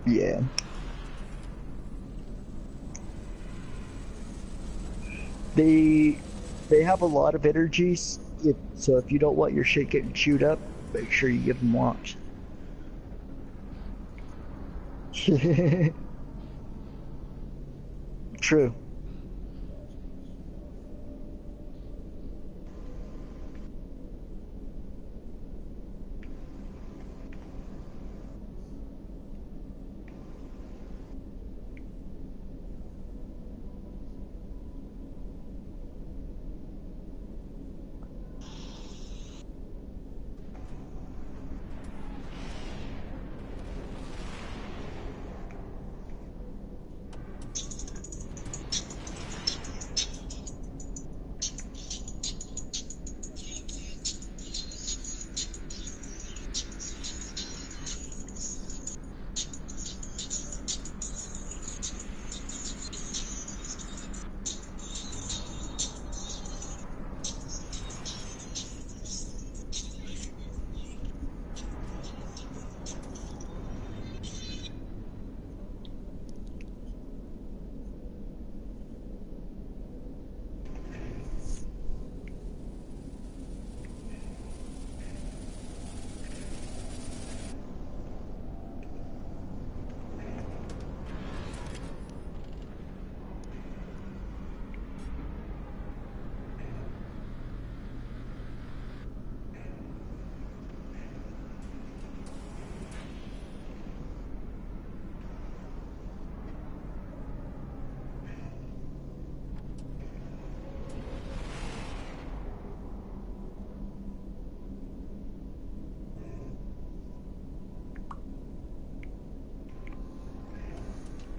Yeah. They have a lot of energies. So if you don't want your shit getting chewed up, make sure you give them walks. True.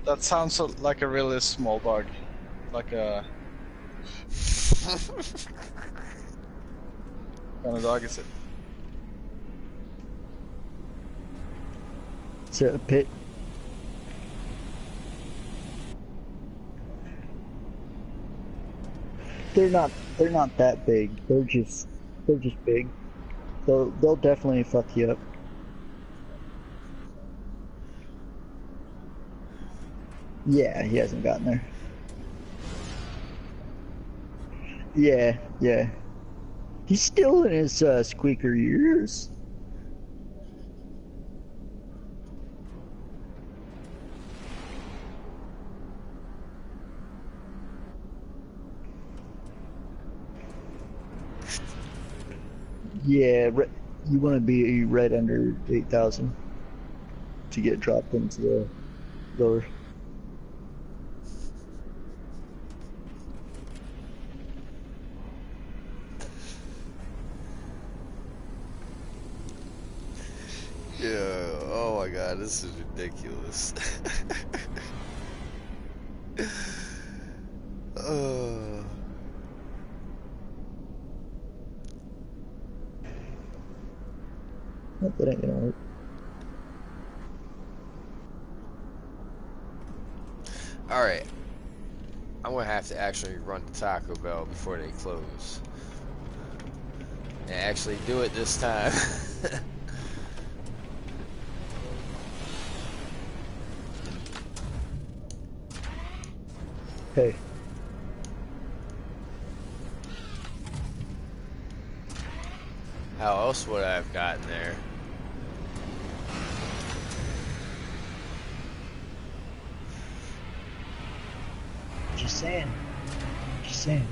That sounds like a really small dog. Like a kind of dog is it? Is it a pit? They're not that big. They're just big. They'll definitely fuck you up. Yeah, he hasn't gotten there. Yeah, yeah. He's still in his squeaker years. Yeah, you want to be right under 8,000 to get dropped into the lower. Yeah, oh my god, this is ridiculous. uh, That ain't gonna work. Alright, I'm gonna have to actually run to Taco Bell before they close. And actually do it this time. Hey, How else would I have gotten there? just saying. Just saying.